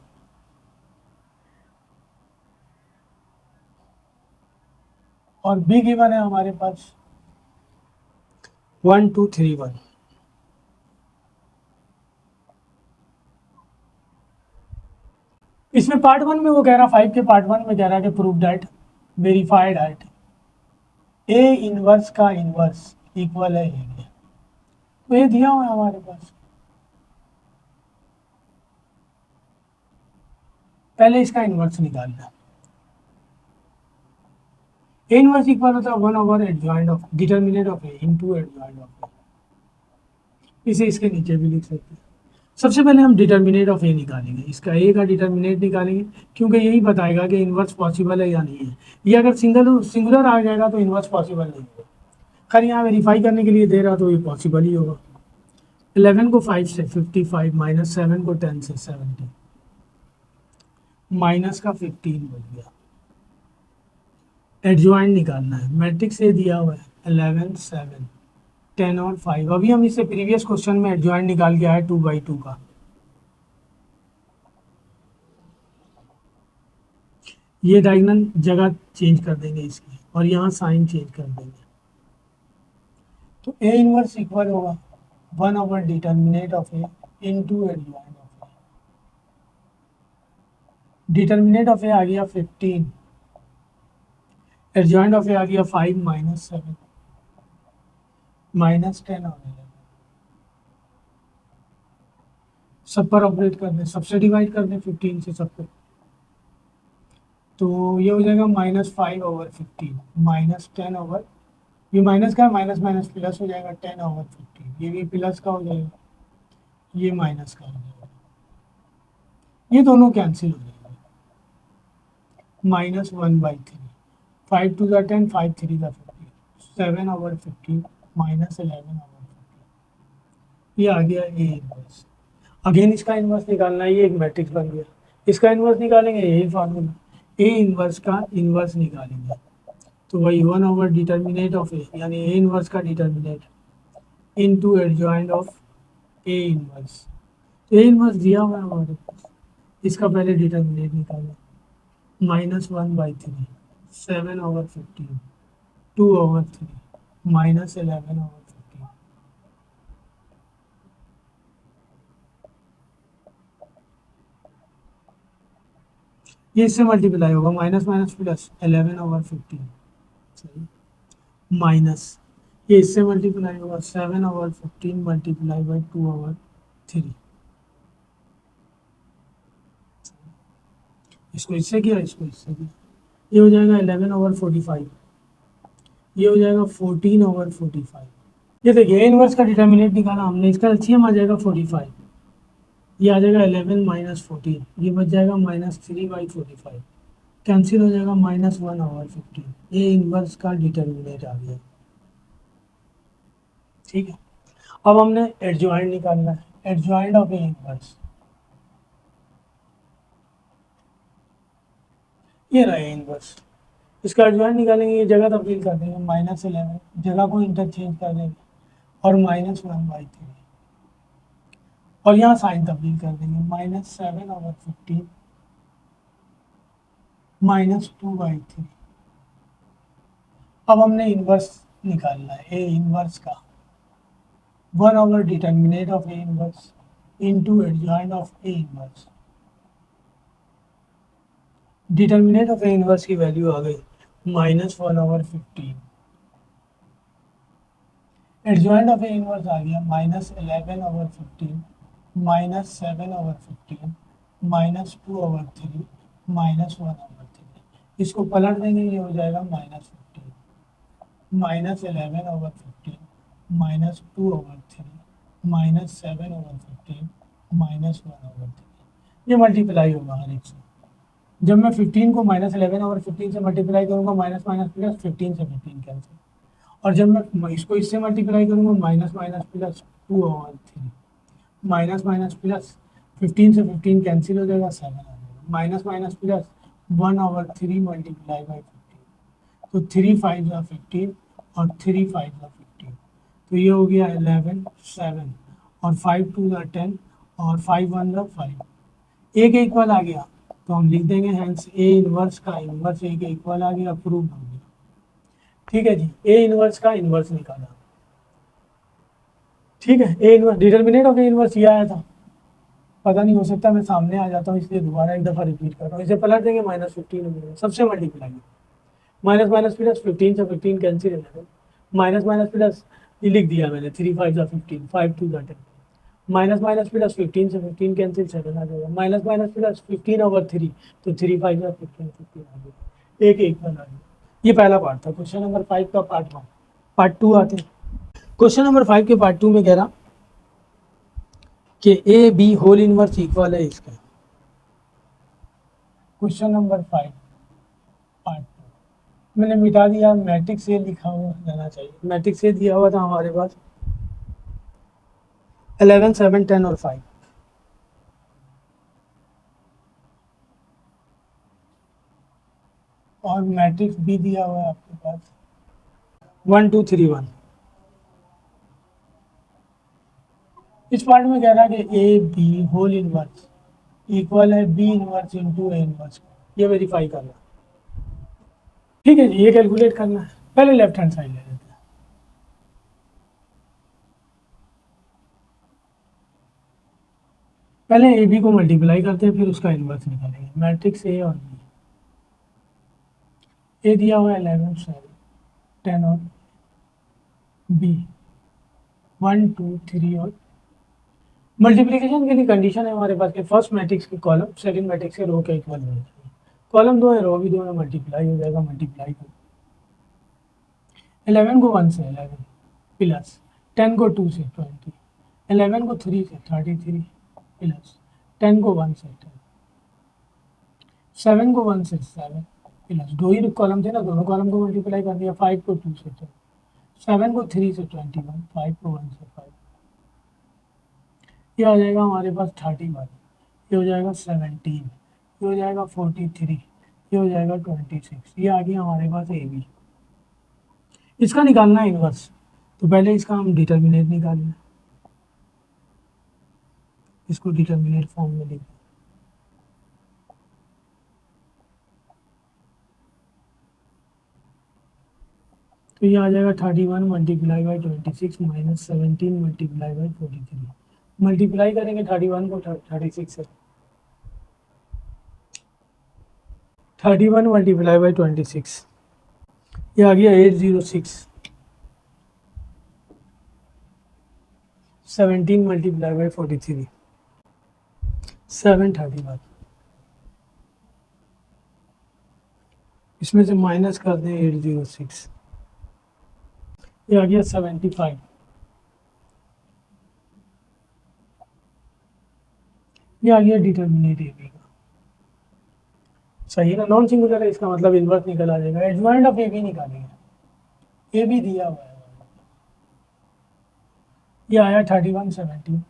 और बी गिवन है हमारे पास 1 2 3 1। इसमें पार्ट 1 में वो कह रहा, 5 के पार्ट 1 में कह रहा है कि prove that verified that A inverse का इनवर्स इक्वल है ए। तो ये दिया हुआ है हमारे पास, पहले इसका इनवर्स निकालना है। ए इनवर्स इक्वल होता है 1 over adjoint of determinant of A into adjoint of A. इसे इसके नीचे भी लिख सकते हैं। सबसे पहले हम डिटर्मिनेट ऑफ ए निकालेंगे, इसका ए का डिटर्मिनेट निकालेंगे, क्योंकि यही बताएगा कि इनवर्स पॉसिबल है या नहीं है। ये अगर सिंगुलर आ जाएगा तो इनवर्स पॉसिबल नहीं होगा। खैर यहाँ वेरीफाई करने के लिए दे रहा तो ये पॉसिबल ही होगा। 11 को 5 से 55, -7 को 10 से 70, माइनस का 15 बच गया। एडजॉइंट निकालना है, मैट्रिक्स ए दिया हुआ है 11 7 10 और 5। अभी हम इससे प्रीवियस क्वेश्चन में एडजॉइंट निकाल के आए 2/2 का। ये डायगोनल जगह चेंज कर देंगे इसकी, और यहाँ साइन चेंज कर देंगे, तो ए इनवर्स इक्वल होगा 1 over determinant of A into adjoint of A. Determinant of A आ गया 15, एडजॉइंट ऑफ ए आ गया 5 -7 -10 और 11। सब पर ऑपरेट कर दें, सबसे डिवाइड कर दें 15 से सब पे, तो ये हो जाएगा -5 ओवर 15 -10 ओवर, ये माइनस का माइनस माइनस प्लस हो जाएगा 10 ओवर 15, ये भी प्लस का हो जाएगा, ये माइनस का हो जाएगा, ये दोनों कैंसिल हो जाएंगे, -1/3, 5 2 ज़ा 10, 5 3 ज़ा 15, 7 ओवर 15 -11 ओवर 15। ये आ गया ए इनवर्स। अगेन इसका इनवर्स निकालना है, ये एक मैट्रिक्स बन गया, इसका इनवर्स निकालेंगे, यही फार्मूला, ए इनवर्स का इनवर्स निकालेंगे, तो वही 1 ओवर डिटर्मिनेट ऑफ ए, यानी ए इनवर्स का determinate into adjoint of A inverse. A inverse दिया हुआ है हमारे पास, इसका पहले डिटर्मिनेट निकालें, -1/3, 7 ओवर 15, 2 ओवर 3, -11 ओवर 15। ये इससे मल्टीप्लाई होगा, माइनस माइनस प्लस 11 ओवर 15, सही, माइनस ये इससे मल्टीप्लाई होगा 7 ओवर 15 मल्टीप्लाई बाई 2 ओवर 3, इसको इससे किया, इसको इससे किया, ये हो जाएगा 11 ओवर 45, ये हो जाएगा 14 ओवर 45। ये देखिए इनवर्स का डिटर्मिनेट निकाला हमने, इसका एलसीएम आ जाएगा 45, ये आ जाएगा 11 -14, ये बच जाएगा -3/45, कैंसिल हो जाएगा -1 ओवर 15। ये इनवर्स का डिटर्मिनेट आ गया। ठीक है, अब हमने एडजॉइंट निकालना है, एडजॉइंट ऑफ ए इनवर्स, ये रहा ए इनवर्स, इसका एडजॉइंट निकालेंगे, ये जगह तब्दील कर देंगे, -11 जगह को इंटरचेंज कर देंगे और -1/3 और यहाँ साइन तब्दील कर देंगे, -7/15 -2/3। अब हमने इन्वर्स निकालना है, ए इन्वर्स का 1 over determinant of A inverse into adjoint of A inverse। Determinant of A inverse की वैल्यू आ गई -1/15। एडजॉइंट ऑफ ए इनवर्स आ गया -11/15 -7/15 -2/3 -1/3। इसको पलट देंगे, ये हो जाएगा -15 -11/15 -2/3 -7/15 -1/3। ये मल्टीप्लाई होगा हर एक से। जब मैं 15 को -11/15 से मल्टीप्लाई करूंगा, माइनस माइनस प्लस 15 से 15 कैंसिल। और जब मैं इसको इससे मल्टीप्लाई करूंगा, minus minus plus 2/3 minus minus plus 15 से 15 कैंसिल हो जाएगा, 7 आ जाएगा, minus minus plus 1/3 multiply by 15। तो 3 5 ज़ा 15 और 3 5 ज़ा 15, तो ये हो गया 11 7 और 5 2 ज़ा 10 और 5 1 ज़ा 5। एक इक्वल आ गया तो हम लिख देंगे हैंस ए इनवर्स का इनवर्स एक इक्वल आ गया, अप्रूव हो गया। ठीक है जी, ए इनवर्स का इनवर्स निकाला। ठीक है, A inverse determinant of A inverse ये आया था, पता नहीं हो सकता मैं सामने आ जाता हूँ इसलिए दोबारा एक दफ़ा रिपीट कर रहा हूँ। इसे पलट देंगे, -15 हो गया, सबसे मल्टीप्लाई माइनस माइनस प्लस 15 से 15 कैंसिल है, माइनस माइनस प्लस ये लिख दिया मैंने, 3 5 ज़ा 15 5 2 ज़ा 10 माइनस माइनस प्लस 15 से 15 कैंसिल 7 आ जाएगा, माइनस माइनस प्लस 15/3 तो 3 5 ज़ा 15 15 आ गया, एक एक बना गया। ये पहला पार्ट था। क्वेश्चन नंबर 5 का पार्ट 1। पार्ट 2 आते हैं। क्वेश्चन नंबर 5 के पार्ट 2 में कह रहा कि A B whole inverse equal है इसका। क्वेश्चन नंबर 5 पार्ट 2 मैंने मिटा दिया, मैट्रिक्स से लिखा हुआ रहना चाहिए। मैट्रिक्स से दिया हुआ था हमारे पास 11 7 10 और 5। और मैट्रिक्स भी दिया हुआ है आपके पास 1 2 3 1। इस पार्ट में कह रहा है कि A B whole inverse equal है B inverse into A inverse, ये वेरीफाई करना। ठीक है जी, ये कैलकुलेट करना है। पहले लेफ्ट हैंड साइड ले लेते हैं। पहले ए बी को मल्टीप्लाई करते हैं, फिर उसका इनवर्स निकालेंगे। मैट्रिक्स ए और बी, ए दिया हुआ है 11 7 10 और बी 1 2 3 और मल्टीप्लिकेशन के लिए कंडीशन है हमारे पास कि फर्स्ट मैट्रिक्स के कॉलम सेकंड मैट्रिक्स के रो के इक्वल होना चाहिए। कॉलम 2 है, रो भी 2 है, मल्टीप्लाई हो जाएगा। मल्टीप्लाई को 11 को 1 से 11 प्लस 10 को 2 से 20 11 को 3 से 33 प्लस 10 को 1 से 10 7 को 1 से 7 प्लस 2 ही कॉलम थे ना, दोनों कॉलम को मल्टीप्लाई कर दिया। 5 को 2 से 10 7 को 3 से 21 5 को 1 से 5। ये आ जाएगा हमारे पास 31, ये हो जाएगा 17, ये हो जाएगा 43, ये हो जाएगा 26। ये आ गया हमारे पास ए बी। इसका निकालना है इनवर्स, तो पहले इसका हम डिटर्मिनेंट निकालेंगे। इसको डिटर्मिनेंट फॉर्म में लिखें। तो ये आ जाएगा 31 multiply by 26 minus 17 multiply by 43। Multiply करेंगे 31 को 36 से, 31 मल्टीप्लाई बाई 26, ये आ गया 806। 17 मल्टीप्लाई बाई 43 731। इसमें से माइनस कर दें 806, ये आ गया 75। ये आ गया डिटर्मिनेंट ए बी का। सही है ना, नॉन सिंगुलर है, इसका मतलब इनवर्स निकल आ जाएगा। एडजॉइंट ऑफ ए बी निकालेंगे। ए बी दिया हुआ है, ये आया 31 17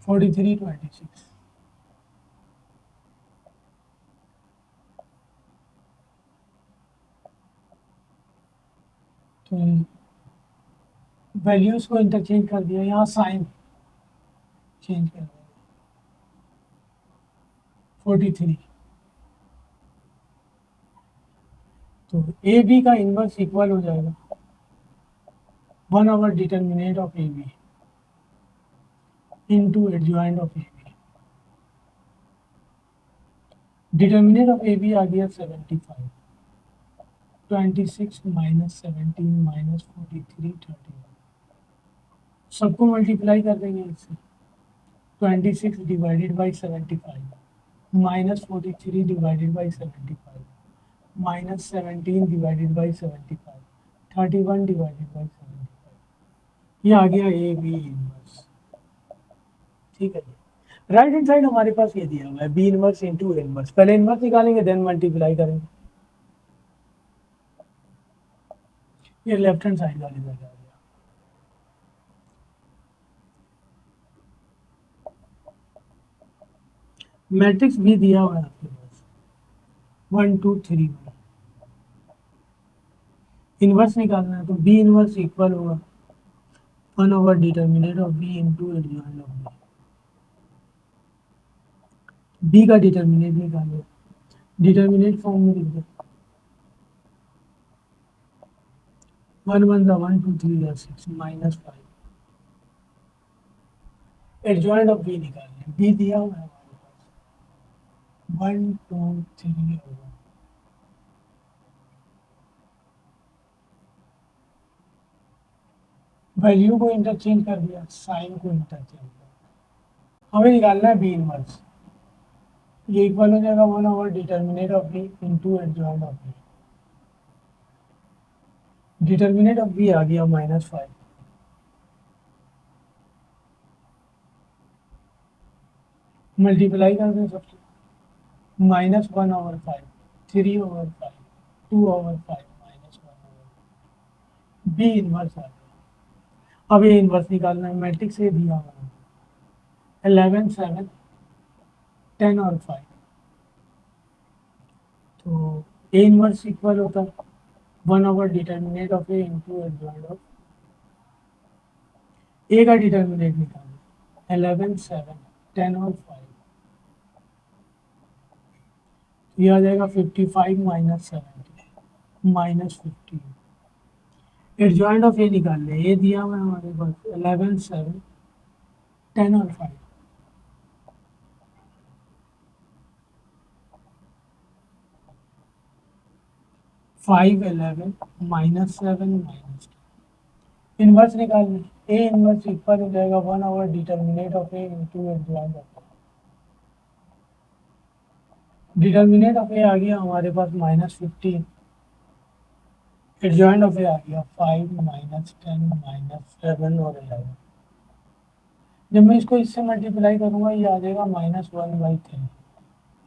43 26। तो वैल्यूज को इंटरचेंज कर दिया, यहाँ साइन चेंज कर दिया 43। तो ए बी का इनवर्स इक्वल हो जाएगा 1 over determinant of A B into adjoint of A B. Determinant of A B आ गया 75, 26 माइनस 17 माइनस 43 31। सबको मल्टीप्लाई कर देंगे इससे। 26 divided by 75 minus 43 divided by 75 minus 17 divided by 75 31 divided by 75। ये आ गया ए बी इनवर्स। ठीक है जी। राइट हैंड साइड हमारे पास ये दिया हुआ है बी इनवर्स इंटू इनवर्स। पहले इनवर्स निकालेंगे देन मल्टीप्लाई करेंगे। ये लेफ्ट हैंड साइड का रिजल्ट आ गया। मैट्रिक्स भी दिया हुआ है आपके पास 1 2 3 में। इनवर्स निकालना है तो बी इनवर्स इक्वल होगा 1 over determinant of B into adjoint of B का डिटर्मिनेंट निकालो। डिटर्मिनेंट फॉर्म में लिख दो 1 1 ज़ा 1 2 3 ज़ा 6 माइनस 5। एडजॉइंट ऑफ बी निकालना है। बी दिया हुआ है हमारे पास 1 2 3 होगा। वैल्यू को इंटरचेंज कर दिया, साइन को इंटरचेंज कर। हमें निकालना है बी इनवर्स। ये इक्वल हो जाएगा 1 over determinant of B into adjoint of B. Determinant of B आ गया -5। मल्टीप्लाई कर दें सबसे। -1 over 5 3 over 5 2 over 5 -1 over B inverse आ गया। अब ये इनवर्स निकालना है। मैट्रिक्स से दिया हुआ है 11 7 10 और 5। तो ए इनवर्स इक्वल होता है 1 over determinant of A into adjoint of A का डिटर्मिनेंट निकालना 11 7 10 और 5। ये आ जाएगा 55 माइनस 70 माइनस 15। एडजॉइंट ऑफ ए निकाल लें। ए दिया हुआ है हमारे पास 11 7 10 और 5। 5 11 माइनस 7 माइनस 2। इनवर्स निकाल लें। ए इनवर्स इक्वल हो जाएगा 1 over determinant of A into adjoint of A. Determinant of A आ गया हमारे पास -15। एडजॉइंट ऑफ ए आ गया 5 माइनस 10 माइनस 7 और 11। जब मैं इसको इससे मल्टीप्लाई करूंगा ये आ जाएगा -1/3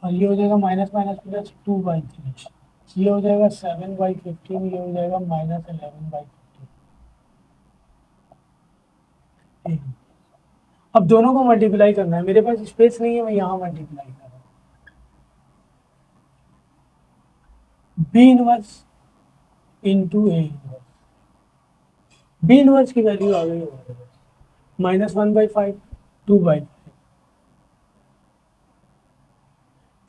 और ये हो जाएगा माइनस माइनस प्लस 2/3। ये हो जाएगा 7/15। ये हो जाएगा -11/15। अब दोनों को मल्टीप्लाई करना है। मेरे पास स्पेस नहीं है, मैं यहाँ मल्टीप्लाई कर रहा हूँ। B inverse into A inverse. B inverse की वैल्यू आ गई हमारे पास -1/5 2/5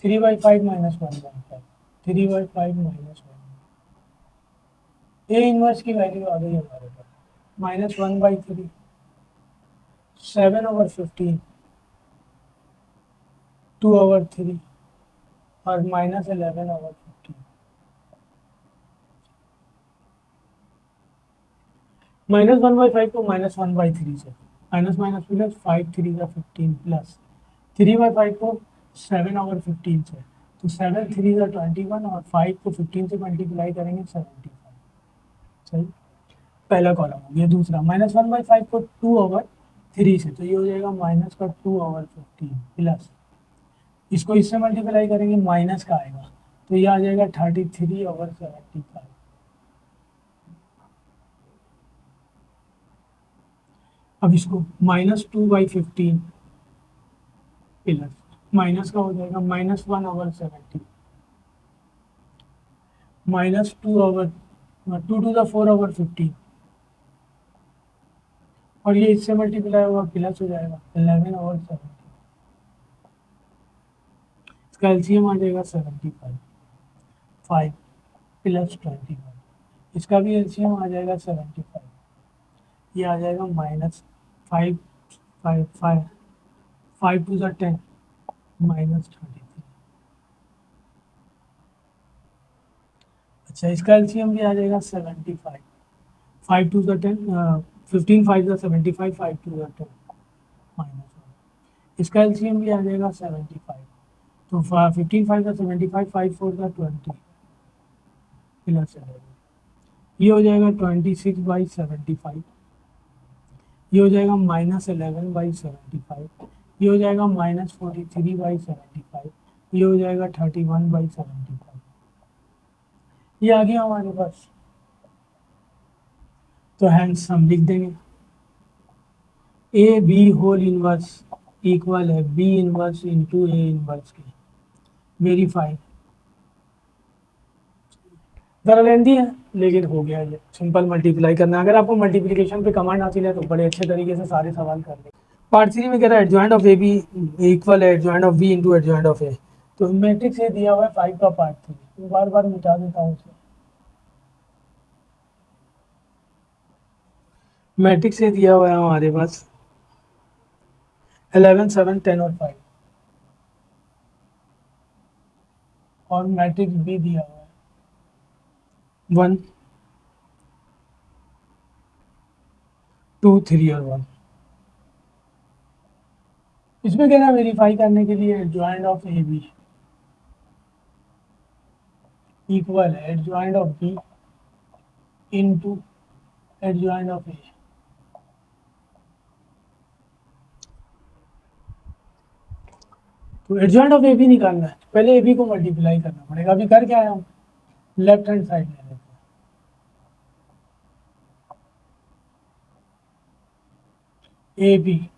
3/5 -1/5 3/5 -1। ए इनवर्स की वैल्यू आ गई हमारे पास -1/3 7 ओवर 15 2 ओवर 3 और -11 ओवर 15। -1/5 को -1/3 से माइनस माइनस प्लस 5 3 का 15 प्लस 3/5 को 7 ओवर 15 से तो 7 3 का 21 और 5 को 15 से मल्टीप्लाई करेंगे 75। सही, पहला कॉलम हो गया। दूसरा -1/5 को 2 ओवर 3 से तो ये हो जाएगा माइनस का 2 ओवर 15 प्लस इसको इससे मल्टीप्लाई करेंगे माइनस का आएगा तो ये आ जाएगा 33 ओवर 75। अब इसको -2/15 प्लस माइनस का हो जाएगा -1 over 70 -2 over 2 to the 4 over 15 और ये इससे मल्टीप्लाई हुआ प्लस हो जाएगा 11 over 7, इसका एलसीएम आ जाएगा 75, 5 प्लस 21, इसका भी एलसीएम आ जाएगा 75, ये आ जाएगा माइनस 5, 5 5 5 to the 10 माइनस 33। अच्छा, इसका एलसीएम भी आ जाएगा 75, 5 to the 10 15 5 the 75, 5 to the 10 minus 1, इसका एलसीएम भी आ जाएगा 75, तो 15 5 the 75, 5 4 the 20 प्लस 11, ये हो जाएगा 26/75, ये हो जाएगा -11/75, ये हो जाएगा -43/75, ये हो जाएगा 31/75, ये आ गया हमारे पास। तो हैंस हम लिख देंगे A B whole inverse equal है B inverse into A inverse के। वेरीफाई ज़रा लेंदी है लेकिन हो गया, ये सिंपल मल्टीप्लाई करना। अगर आपको मल्टीप्लिकेशन पे कमांड आती है तो बड़े अच्छे तरीके से सारे सवाल कर ले। पार्ट 3 में कह रहा है adjoint of A B equal है adjoint of B into adjoint of A. तो मैट्रिक्स ये दिया हुआ है 5 का पार्ट 3, तो बार बार मिटा देता हूँ उसे। मैट्रिक्स ये दिया हुआ है हमारे पास 11 7 10 और 5, और मैट्रिक्स बी दिया हुआ है 1 2 3 और 1। इसमें कहना वेरीफाई करने के लिए adjoint of A B equal है adjoint of B into adjoint of A. तो एडजॉइंट ऑफ ए बी निकालना है, पहले ए बी को मल्टीप्लाई करना पड़ेगा। अभी कर क्या आया हूँ, लेफ्ट हैंड साइड ले लेते हैं। ए बी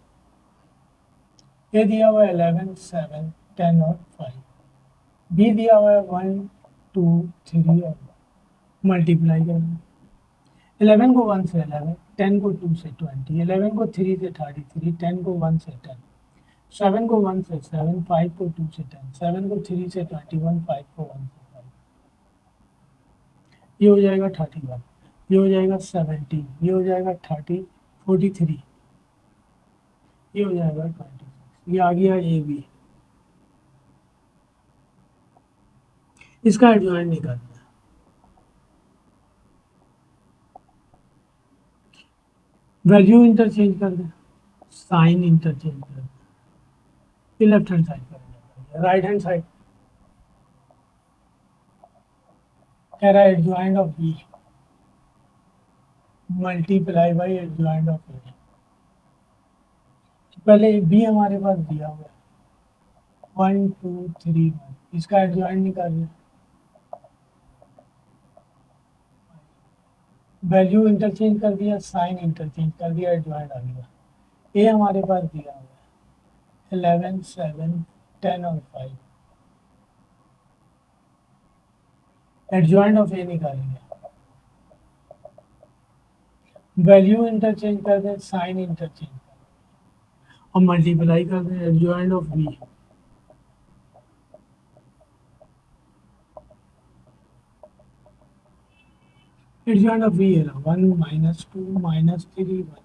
ए दिया हुआ है 11 7 10 और 5, बी दिया हुआ है 1 2 3 और 1, मल्टीप्लाई करना। 11 को 1 से 11, 10 को 2 से 20, 11 को 3 से 33, 10 को 1 से 10, 7 को 1 से 7, 5 को 2 से 10, 7 को 3 से 21, 5 को 1 से 5, ये हो जाएगा 31, ये हो जाएगा 17, ये हो जाएगा 30 43, ये हो जाएगा 26, ये आ गया ए बी। इसका एडजॉइंट निकालना है। वैल्यू इंटरचेंज कर दें, साइन इंटरचेंज कर दें, ये लेफ्ट हैंड साइड पर, राइट हैंड साइड कह रहा है adjoint of B multiply by adjoint of A. पहले बी हमारे पास दिया हुआ है 1 2 3 1, इसका एडजॉइंट निकालिए। वैल्यू इंटरचेंज कर दिया, साइन इंटरचेंज कर दिया, एडजॉइंट आ गया। ए हमारे पास दिया हुआ है 11 7 10 और 5, एडजॉइंट ऑफ ए निकालेंगे। वैल्यू इंटरचेंज कर दें, साइन इंटरचेंज कर दें और मल्टीप्लाई कर दें adjoint of B. Adjoint of B है 1 -2 -3 1,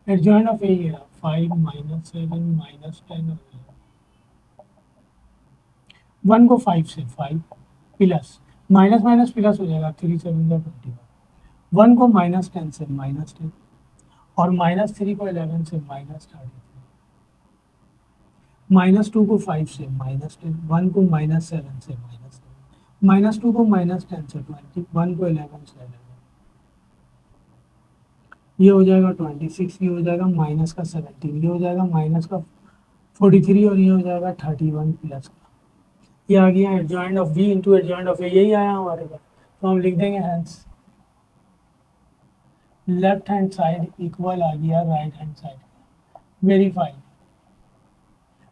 एडजॉइंट ऑफ ए है 5 -7 -10 और 1 को 5 से 5 प्लस माइनस माइनस प्लस हो जाएगा 3 7 21, 1 को -10 से -10 और -3 को 11 से -33, -2 को 5 से -10, 1 को -7 से -7, -2 को -10 से 20, 1 को 11 से 11, ये हो जाएगा 26, ये हो जाएगा माइनस का 17, ये हो जाएगा माइनस का 43 और ये हो जाएगा 31 प्लस का। ये आ गया adjoint of B into adjoint of A, यही आया हमारे पास। तो हम लिख देंगे hence left hand side equal आ गया right hand side. Verify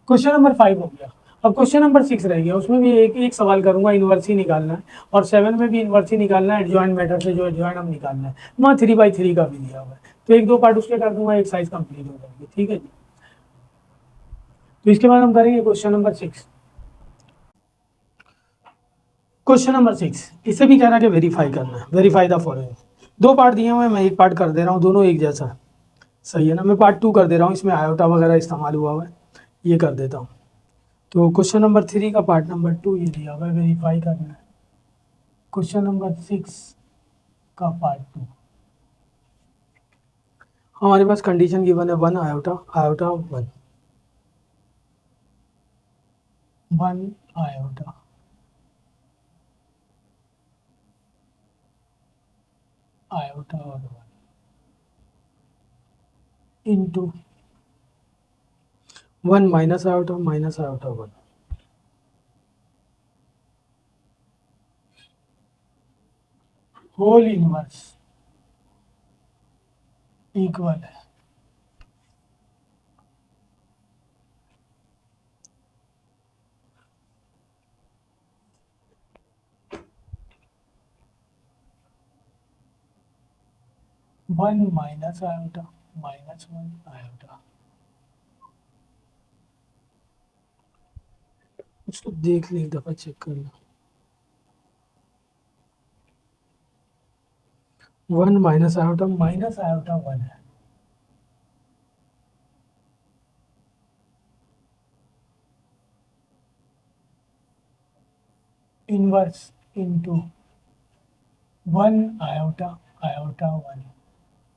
question number 5 हो गया। अब क्वेश्चन नंबर 6 रह गया, उसमें भी एक एक सवाल करूंगा, इनवर्स ही निकालना है, और 7 में भी इनवर्स ही निकालना है, एडजॉइंट मेथड से जो एडजॉइंट हम निकालना है, वहाँ 3/3 का भी दिया हुआ है, तो एक दो पार्ट उसके कर दूंगा, एक्सरसाइज कंप्लीट हो जाएगी, ठीक है जी। तो इसके बाद हम करेंगे क्वेश्चन नंबर 6। क्वेश्चन नंबर 6 इसे भी कह रहा है कि वेरीफाई करना है, वेरीफाई द फॉलोइंग। दो पार्ट दिए हुए हैं, मैं एक पार्ट कर दे रहा हूँ, दोनों एक जैसा है, सही है ना। मैं पार्ट 2 कर दे रहा हूँ, इसमें आयोटा वगैरह इस्तेमाल हुआ हुआ है, ये कर देता हूँ। तो क्वेश्चन नंबर 3 का पार्ट नंबर 2 ये दिया हुआ है, वेरीफाई करना है। क्वेश्चन नंबर 6 का पार्ट 2, हमारे पास कंडीशन गिवन है 1 आयोटा, आयोटा 1, 1 आयोटा, आयोटा और 1 into 1 minus iota, minus iota 1, whole inverse equal है 1 माइनस आयोटा, माइनस 1 आयोटा। उसको देख ले, एक दफा चेक कर लो। 1 माइनस आयोटा, माइनस आयोटा 1 है, inverse into 1 iota, iota 1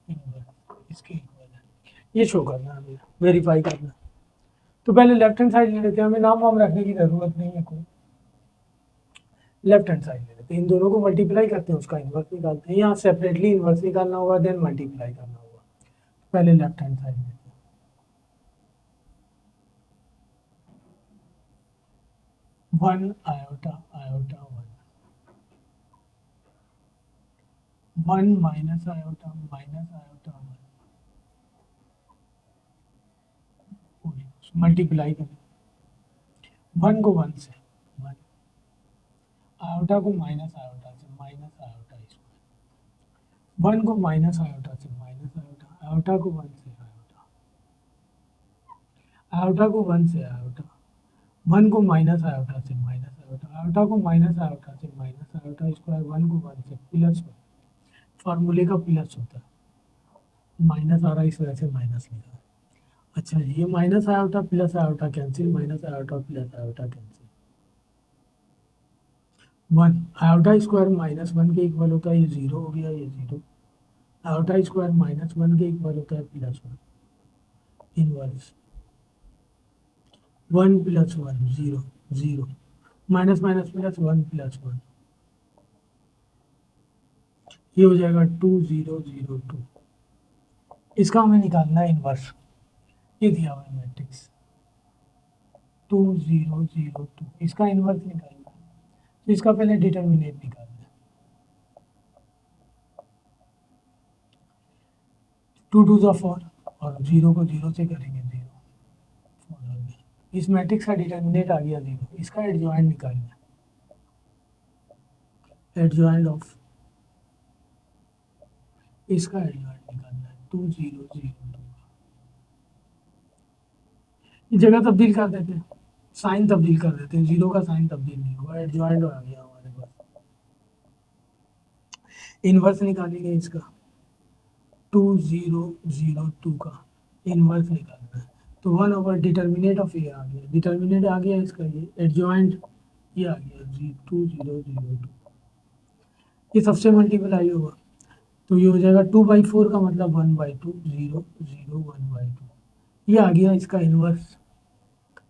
inverse, इसके इक्वल है। ये शो करना है हमें, वेरीफाई करना है। तो पहले लेफ्ट हैंड साइड ले लेते हैं, हमें नाम वाम रखने की जरूरत नहीं है कोई। लेफ्ट हैंड साइड ले लेते हैं, इन दोनों को मल्टीप्लाई करते हैं, उसका इनवर्स निकालते हैं। यहाँ सेपरेटली इनवर्स निकालना होगा, देन मल्टीप्लाई करना होगा। पहले लेफ्ट हैंड साइड लेते हैं, 1 iota, iota 1 minus iota, minus iota 1, multiply करें 1 को 1 से, 1 आयोटा को माइनस आयोटा से, माइनस आयोटा स्क्वायर, 1 को माइनस आयोटा से, माइनस आयोटा, आयोटा को 1 से आयोटा, आयोटा को 1 से आयोटा, 1 को माइनस आयोटा से माइनस आयोटा, आयोटा को माइनस आयोटा से माइनस आयोटा स्क्वायर, 1 को 1 से प्लस 1, फार्मूले का प्लस होता है, माइनस आ रहा है इस वजह से माइनस लिखा है। अच्छा जी, ये minus iota plus iota cancel, minus iota plus iota cancel, 1 iota square minus 1 के इक्वल होता है, ये 0 हो गया, ये 0, आयोटा स्क्वायर माइनस 1 के इक्वल होता है plus 1, inverse 1 plus 1 0, 0 minus minus plus 1 plus 1, ये हो जाएगा 2 0 0 2। इसका हमें निकालना है इनवर्स, ये दिया हुआ है मैट्रिक्स 2 0 0 2, इसका इनवर्स निकालना है, तो इसका पहले डिटर्मिनेंट निकालना है। 2 2 ज़ा 4, और 0 को 0 से करेंगे 0, 4 आ गया। इस मैट्रिक्स का डिटर्मिनेंट आ गया 0, इसका एडजॉइंट निकालना है, एडजॉइंट ऑफ, इसका एडजॉइंट निकालना है 2 0 0 2, ये जगह तब्दील कर देते हैं, साइन तब्दील कर देते हैं, 0 का साइन तब्दील नहीं हुआ, एडजॉइंट आ गया हमारे पास। इनवर्स निकालेंगे इसका 2 0 0 2 का इनवर्स निकालना है, तो 1 ओवर डिटर्मिनेंट ऑफ ये आ गया, डिटर्मिनेंट आ गया इसका, ये एडजॉइंट ये आ गया 2 0 0 2, ये सबसे मल्टीप्लाई होगा, तो ये हो जाएगा 2/4 का मतलब 1/2, 0 0 1/2, ये आ गया इसका इनवर्स।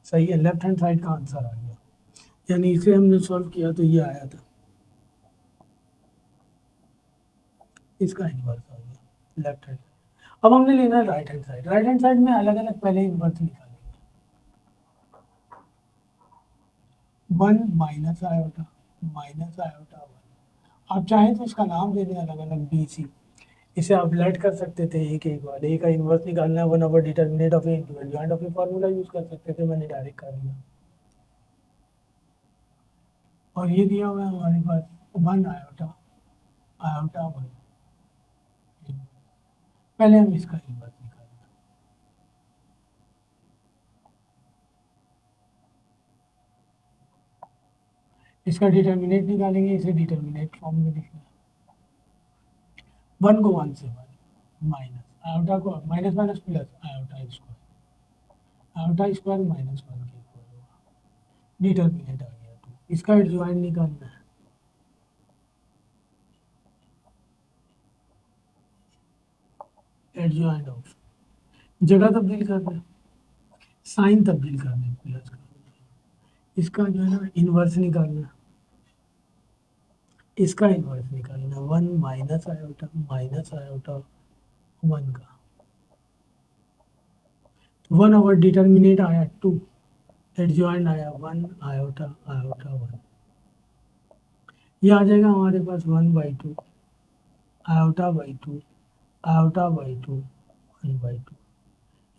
सही है, लेफ्ट हैंड साइड का आंसर आ गया, यानी इसे हमने सॉल्व किया तो ये आया था, इसका इनवर्स आ गया लेफ्ट हैंड। अब हमने लेना है right hand side, right hand side में अलग अलग पहले इनवर्स निकालेंगे, 1 माइनस आयोटा, माइनस आयोटा 1, आप चाहें तो इसका नाम दे दें अलग अलग बी सी, इसे आप लेट कर सकते थे एक एक बार, ए का इनवर्स निकालना है 1 over determinant of A into adjoint of A, formula use कर सकते थे, मैंने डायरेक्ट कर दिया। और ये दिया हुआ है हमारे पास 1 आयोटा आयोटा 1। पहले हम इसका इन्वर्स निकालेंगे। इसका डिटर्मिनेट निकालेंगे, इसे डिटर्मिनेट फॉर्म में लिखना है। 1 को 1 से 1 माइनस आयोटा को minus minus plus iota square minus 1 के इक्वल होगा। डिटर्मिनेट आ गया तो इसका एडजॉइंट निकालना है। एडजॉइंट ऑफ जगह तब्दील कर दें, साइन तब्दील कर दें, प्लस कर दें। इसका जो है ना इन्वर्स निकालना है, इसका इन्वर्स निकालना 1 माइनस आयोटा 1 का 1 ओवर डिटर्मिनेट आया 2, एडजॉइंट आया 1 आयोटा 1। ये आ जाएगा हमारे पास 1/2 आयोटा/2 आयोटा/2 1/2।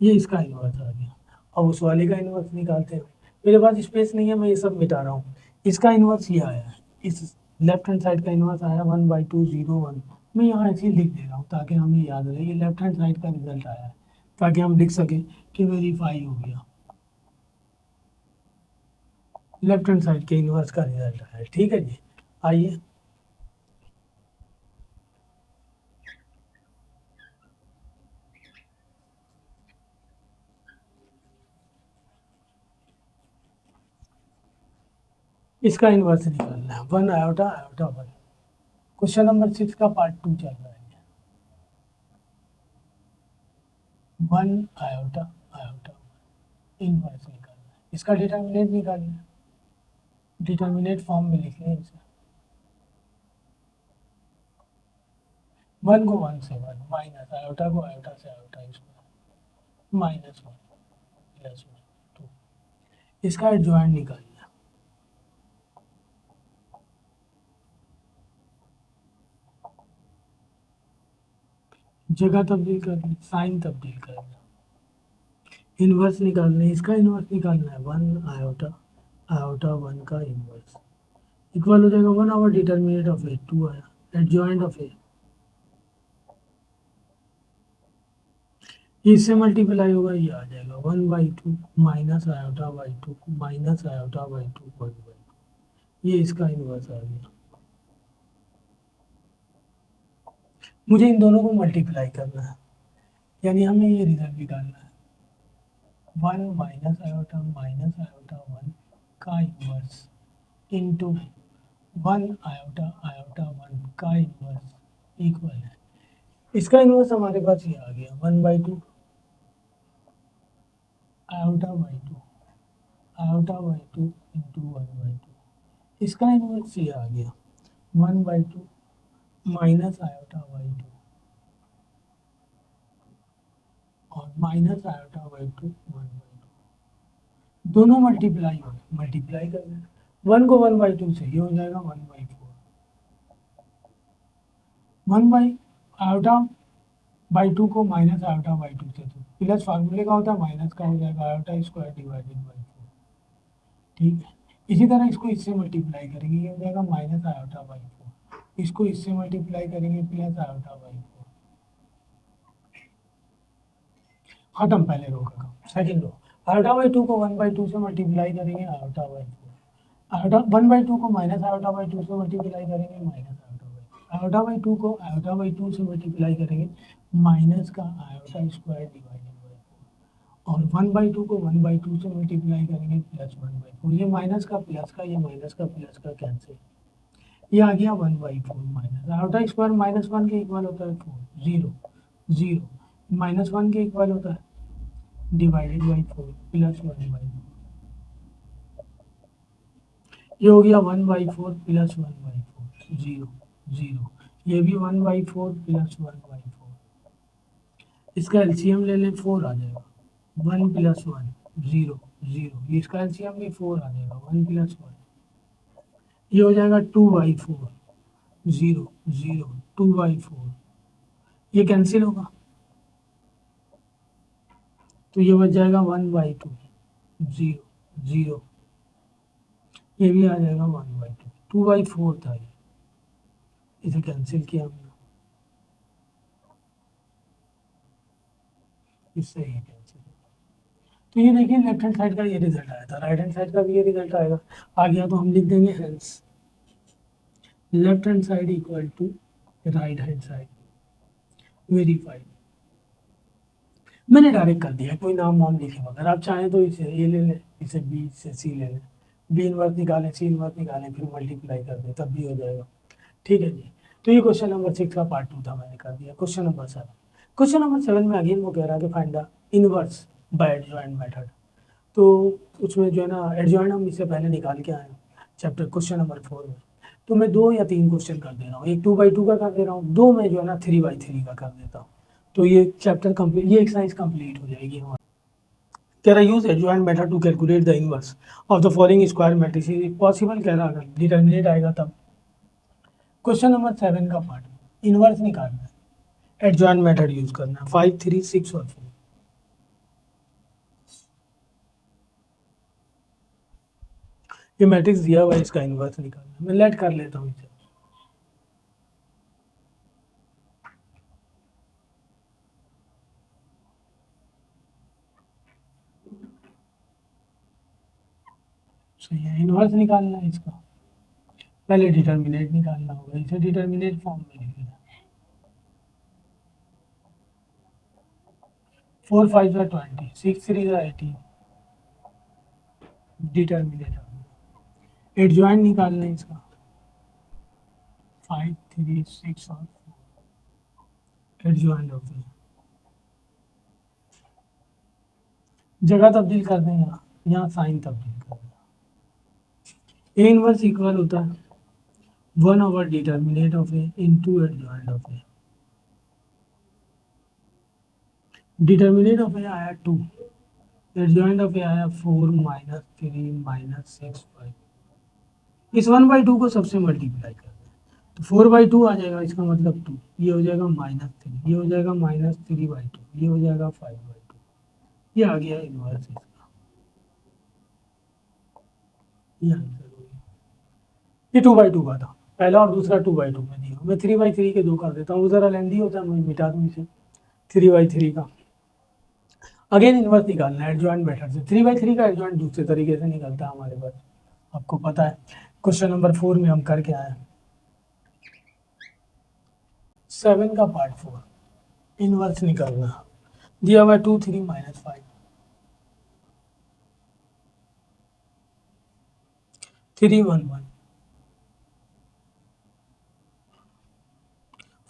ये इसका इन्वर्स आ गया। अब उस वाले का इन्वर्स निकालते हैं। मेरे पास स्पेस नहीं है, मैं ये सब मिटा रहा हूँ। इसका इन्वर्स ये आया है, इस लेफ्ट हैंड साइड का इन्वर्स आया 1/2 0 1। मैं यहाँ ऐसे ही लिख दे रहा हूँ ताकि हमें याद रहे, ये लेफ्ट हैंड साइड का रिजल्ट आया है, ताकि हम लिख सकें कि वेरीफाई हो गया। लेफ्ट हैंड साइड के इन्वर्स का रिजल्ट आया है। ठीक है जी, आइए इसका इन्वर्स निकालना है 1 आयोटा 1। क्वेश्चन नंबर 6 का पार्ट 2 चल रहा है। 1 आयोटा इन्वर्स निकालना है, इसका डिटर्मिनेट निकालना है। डिटर्मिनेट फॉर्म में लिख लें इसे। 1 को 1 से 1 माइनस आयोटा को आयोटा से आयोटा स्क्वायर माइनस 1 प्लस 1 2। इसका एडजॉइंट निकालना है। जगह तब्दील करनी, साइन तब्दील करना, इन्वर्स निकालना है। इसका इन्वर्स निकालना है 1 आयोटा 1 का इन्वर्स इक्वल हो जाएगा 1 ओवर डिटर्मिनेट ऑफ ए 2 आया, एडजॉइंट ऑफ ए इससे मल्टीप्लाई होगा, ये आ जाएगा 1/2 माइनस आयोटा/2 माइनस आयोटा/2 1/2। ये इसका इन्वर्स आ गया। मुझे इन दोनों को मल्टीप्लाई करना है, यानी हमें ये रिजल्ट निकालना है 1 माइनस आयोटा 1 का इन्वर्स इंटू 1 आयोटा 1 का इन्वर्स इक्वल है। इसका इन्वर्स हमारे पास ये आ गया 1/2 आयोटा/2 इंटू 1/2। इसका इन्वर्स ये आ गया 1/2 माइनस आयोटा/2 और माइनस आयोटा/2 1/2। दोनों मल्टीप्लाई हो गए, मल्टीप्लाई कर दें 1 को 1/2 से, ये हो जाएगा 1/4। 1/आयोटा/2 को माइनस आयोटा/2 से, तो प्लस फार्मूले का होता है, माइनस का हो जाएगा आयोटा स्क्वायर डिवाइडेड बाई 4। ठीक है, इसी तरह इसको इससे मल्टीप्लाई करेंगे, ये हो जाएगा माइनस आयोटा/4। इसको इससे मल्टीप्लाई करेंगे प्लस आयोटा/4। खत्म पहले रो का काम। सेकंड रो, आयोटा/2 को 1/2 से मल्टीप्लाई करेंगे आयोटा/4। आयोटा 1/2 को माइनस आयोटा/2 से मल्टीप्लाई करेंगे माइनस आयोटा/2 को आयोटा/2 से मल्टीप्लाई करेंगे माइनस का आयोटा स्क्वायर डिवाइडेड बाई 4। और 1/2 को 1/2 से मल्टीप्लाई करेंगे प्लस 1/4। ये माइनस का प्लस का, ये माइनस का प्लस का कैंसिल, ये आ गया 1/4 माइनस आयोटा स्क्वायर माइनस 1 के इक्वल होता है 4 0 0 माइनस 1 के इक्वल होता है डिवाइडेड बाई 4 प्लस 1/4। ये हो गया 1/4 प्लस 1/4 0 0। ये भी 1/4 प्लस 1/4। इसका एलसीएम ले लें, 4 आ जाएगा 1 प्लस 1 0 0। इसका एलसीएम भी 4 आ जाएगा 1 प्लस 1। ये हो जाएगा 2/4 0 0 2/4। ये कैंसिल होगा तो ये बच जाएगा 1/2 0 0। ये भी आ जाएगा 1/2। 2/4 था ये, इसे कैंसिल किया हमने, इससे ये कैंसिल। तो ये देखिए लेफ्ट हैंड साइड का ये रिजल्ट आया था, राइट हैंड साइड का भी ये रिजल्ट आएगा। आ गया तो हम लिख देंगे hence left hand side equal to right hand side verified. मैंने डायरेक्ट कर दिया, कोई नाम वाम लिखे बगैर। आप चाहें तो इसे ए ले लें, इसे बी से सी ले लें, बी इनवर्स निकालें, सी इनवर्स निकालें, फिर मल्टीप्लाई कर दें, तब भी हो जाएगा। ठीक है जी। तो ये क्वेश्चन नंबर 6 का पार्ट 2 था, मैंने कर दिया। क्वेश्चन नंबर 7, क्वेश्चन नंबर 7 में अगेन वो कह रहा है कि find the inverse by adjoint method. तो उसमें जो है ना एडजॉइंट हम इससे पहले निकाल के आए हैं चैप्टर क्वेश्चन नंबर 4 में। तो मैं 2 या 3 क्वेश्चन कर दे रहा हूँ, एक 2/2 का कर दे रहा हूँ, 2 में जो है ना 3/3 का कर देता हूँ। तो ये चैप्टर कंप्लीट, ये एक्सरसाइज कंप्लीट हो जाएगी हमारी। कह रहा use adjoint method to calculate the inverse of the following square matrices possible. कह रहा अगर डिटर्मिनेट आएगा तब। क्वेश्चन नंबर 7 का पार्ट इनवर्स निकालना है, एडजॉइंट मेथड यूज करना है, 5 3 6 और 4। ये मैट्रिक्स दिया हुआ है, इसका इनवर्स निकालना है। मैं लेट कर लेता हूँ इसे। सही है, इनवर्स निकालना है इसका, पहले डिटर्मिनेट निकालना होगा, इसे डिटर्मिनेट फॉर्म में लिखना है। 4 5 जा 20, 6 3 जा 18, डिटर्मिनेट। एडजॉइंट निकालना है इसका, 5 3 6 और 4, एडजॉइंट हो गया। जगह तब्दील कर दें, यहाँ यहाँ साइन तब्दील कर दें। ए इनवर्स इक्वल होता है 1 over determinant of A into adjoint of A. Determinant of A आया 2, एडजॉइंट ऑफ ए आया 4 -3 -6 5। इस 1/2 को सबसे मल्टीप्लाई कर दें तो 4/2 आ जाएगा, इसका मतलब 2, ये हो जाएगा -3, ये हो जाएगा -3/2, ये हो जाएगा 5/2। ये आ गया इनवर्स इसका, ये आंसर हो गया। ये 2/2 का था, पहला और दूसरा 2/2 में दिया। मैं 3/3 के 2 कर देता हूँ, ज़रा लेंदी होता है, मैं मिटा दूँ इसे। 3/3 का अगेन इनवर्स निकालना है एडजॉइंट मेथड से। 3/3 का एडजॉइंट दूसरे तरीके से निकलता है हमारे पास, आपको पता है। क्वेश्चन नंबर 4 में हम करके आए हैं। 7 का पार्ट 4 इनवर्स निकालना दिया हुआ 2 3 -5 3 1 1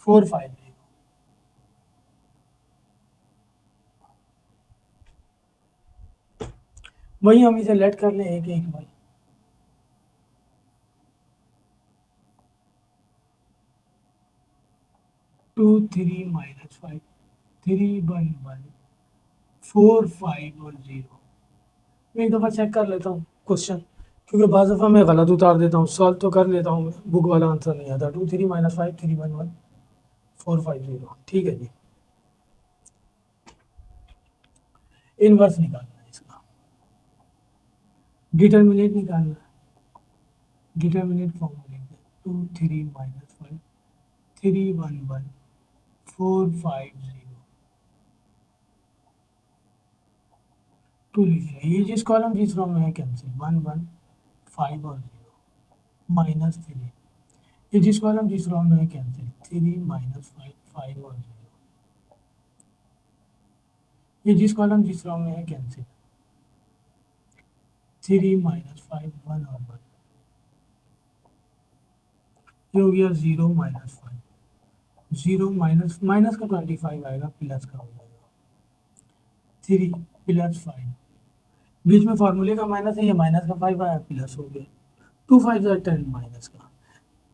4 5 0। वही हम इसे लेट कर लें एक एक बार। 2 3 -5 3 1 1 4 5 और 0। मैं एक दफ़ा चेक कर लेता हूँ क्वेश्चन, क्योंकि बाज़ दफ़ा मैं गलत उतार देता हूँ। सॉल्व तो कर लेता हूँ मैं, बुक वाला आंसर नहीं आता। 2 3 -5 3 1 1 4 5 0। ठीक है जी। इनवर्स निकालना है इसका, डिटर्मिनेट निकालना है, डिटर्मिनेट फॉर्म में लिखते हैं 2 3 -5 3 1 1 4 5 0। 2 लिखिए, ये जिस कॉलम जिस रो में है कैंसिल, 1 1 5 और 0 -3। ये जिस कॉलम जिस रो में है कैंसिल, 3 -5 5 और 0। ये जिस कॉलम जिस रो में है कैंसिल, 3 -5 1 और 1। ये हो गया 0 -5, 0 माइनस माइनस का 25 आएगा, प्लस का हो जाएगा 3 +5। बीच में फार्मूले का माइनस है, ये माइनस का 5 आया, प्लस हो गया। 2 5 10 माइनस का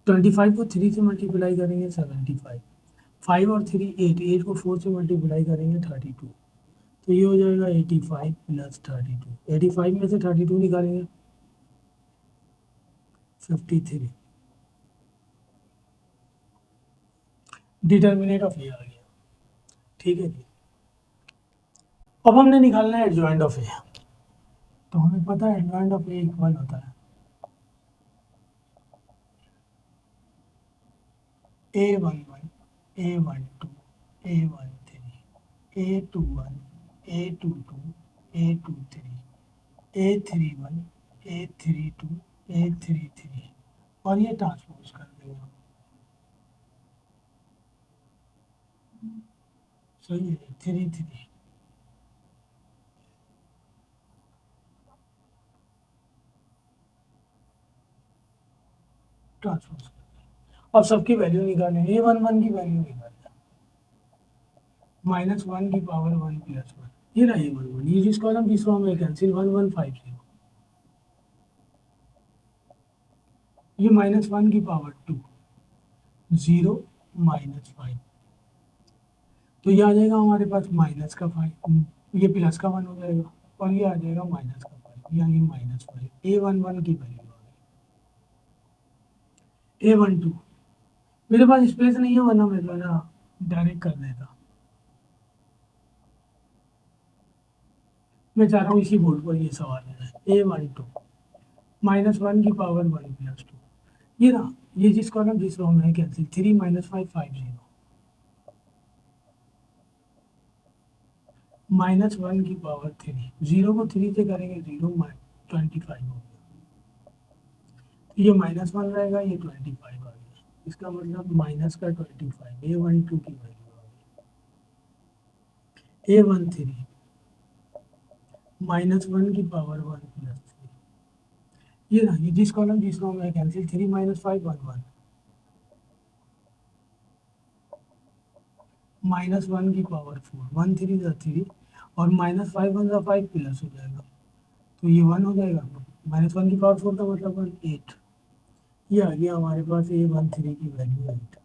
25 को 3 से मल्टीप्लाई करेंगे 75, 5 और 3 8, 8 को 4 से मल्टीप्लाई करेंगे 32। तो ये हो जाएगा 85 + 32। 85 में से 32 निकालेंगे 53। डिटर्मिनेट ऑफ ए आ गया। ठीक है जी। अब हमने निकालना है एडजॉइंट ऑफ ए। तो हमें पता है एडजॉइंट ऑफ ए इक्वल होता है A11, A12, A13, A21, A22, A23, A31, A32, A33 और ये ट्रांसपोज कर देंगे हम। सही है, 33 ट्रांसपोज कर देंगे। अब सबकी वैल्यू निकालें, A11 की वैल्यू निकालें, -1 की पावर 1 + 1, ये रहा A11, ये जिस कॉलम जिस रो में कैंसिल 1150, ये -1 की पावर 2, 0 -5, तो ये आ जाएगा हमारे पास माइनस का 5, ये प्लस का 1 हो जाएगा और ये आ जाएगा माइनस का 5, यानी -5। A11 की वैल्यू आ गई। A12, मेरे पास स्पेस नहीं है वरना मैं जो है ना डायरेक्ट कर देता, मैं चाह रहा हूँ इसी बोर्ड पर ये सवाल है। A12 -1 की पावर 1 + 2, ये ना, ये जिस कॉलम जिस रो में है कैंसिल 3 -5 50, -1 की पावर 3, 0 को 3 से करेंगे 0 25 हो गया, ये -1 रहेगा, ये 25 आ गया, इसका मतलब माइनस का 25, A12 की वैल्यू आ गई। A13 -1 की पावर 1 + 3, ये ना, ये जिस कॉलम जिस रो में है कैंसिल 3 -5 1 1, -1 की पावर 4, 1 3 ज़ा 3 और -5 1 ज़ा 5 प्लस हो जाएगा, तो ये 1 हो जाएगा, -1 की पावर 4 का मतलब 1 8, ये आ गया हमारे पास A13 की वैल्यू 8।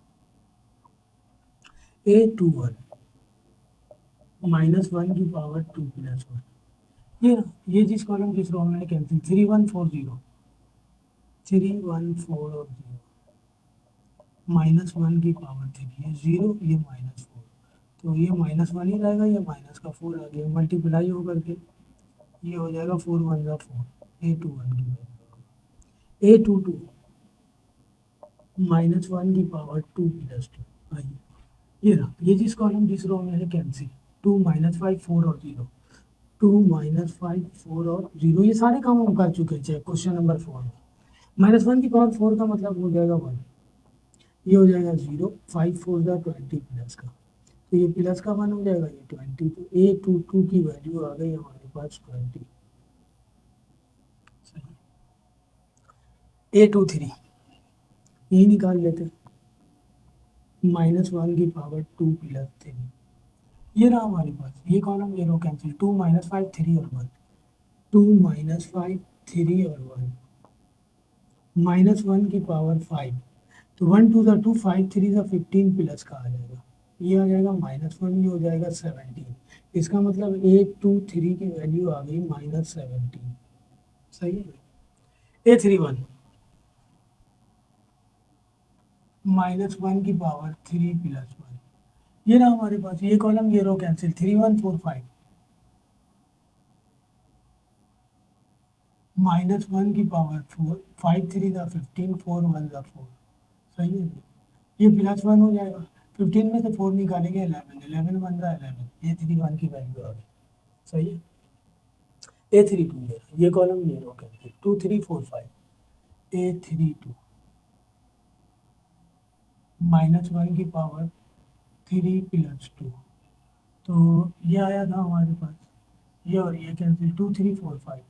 A21 -1 की पावर 2 + 1, ये ना, ये जिस कॉलम जिस रो में है कैंसिल 3140, 314 और 0, -1 की पावर 3, ये 0 ये -4, तो ये -1 ही रहेगा, ये माइनस का 4 आ गया, मल्टीप्लाई होकर के ये हो जाएगा 4 1 ज़ा 4, A21 की वैल्यू। A22 -1 की पावर 2 + 2, आइए ये रहा, ये जिस कॉलम जिस रो में है कैंसिल 2 -5 4 और 0, 2 -5 4 और 0, ये सारे काम हम कर चुके हैं क्वेश्चन नंबर 4 में। -1 की पावर 4 का मतलब हो जाएगा 1, ये हो जाएगा 0, 5 4 ज़ा 20 प्लस का, तो ये प्लस का 1 हो जाएगा, ये 20, तो A22 की वैल्यू आ गई हमारे पास 20। A23 यही निकाल लेते हैं, -1 की पावर 2 + 3, ये रहा हमारे पास, ये कॉलम ये रो कैंसिल 2 -5 3 और 1, 2 -5 3 और 1, -1 की पावर 5, तो 1 2 ज़ा 2 5 3 ज़ा 15 प्लस का आ जाएगा, ये आ जाएगा -1, ये हो जाएगा 17, इसका मतलब A23 की वैल्यू आ गई -17। सही है। A31 -1 की पावर 3 + 1, ये रहा हमारे पास, ये कॉलम ये रो कैंसिल 3 1 4 5, -1 की पावर 4, 5 3 ज़ा 15 4 1 ज़ा 4, सही है, ये +1 हो जाएगा, 15 में से 4 निकालेंगे 11, 11 1 ज़ा 11, A31 की वैल्यू आ गई। सही है। A32 ये कॉलम ये रो कैंसिल 2 3 4 5, A32 -1 की पावर 3 + 2, तो ये आया था हमारे पास, ये और ये कैंसिल 2 3 4 5,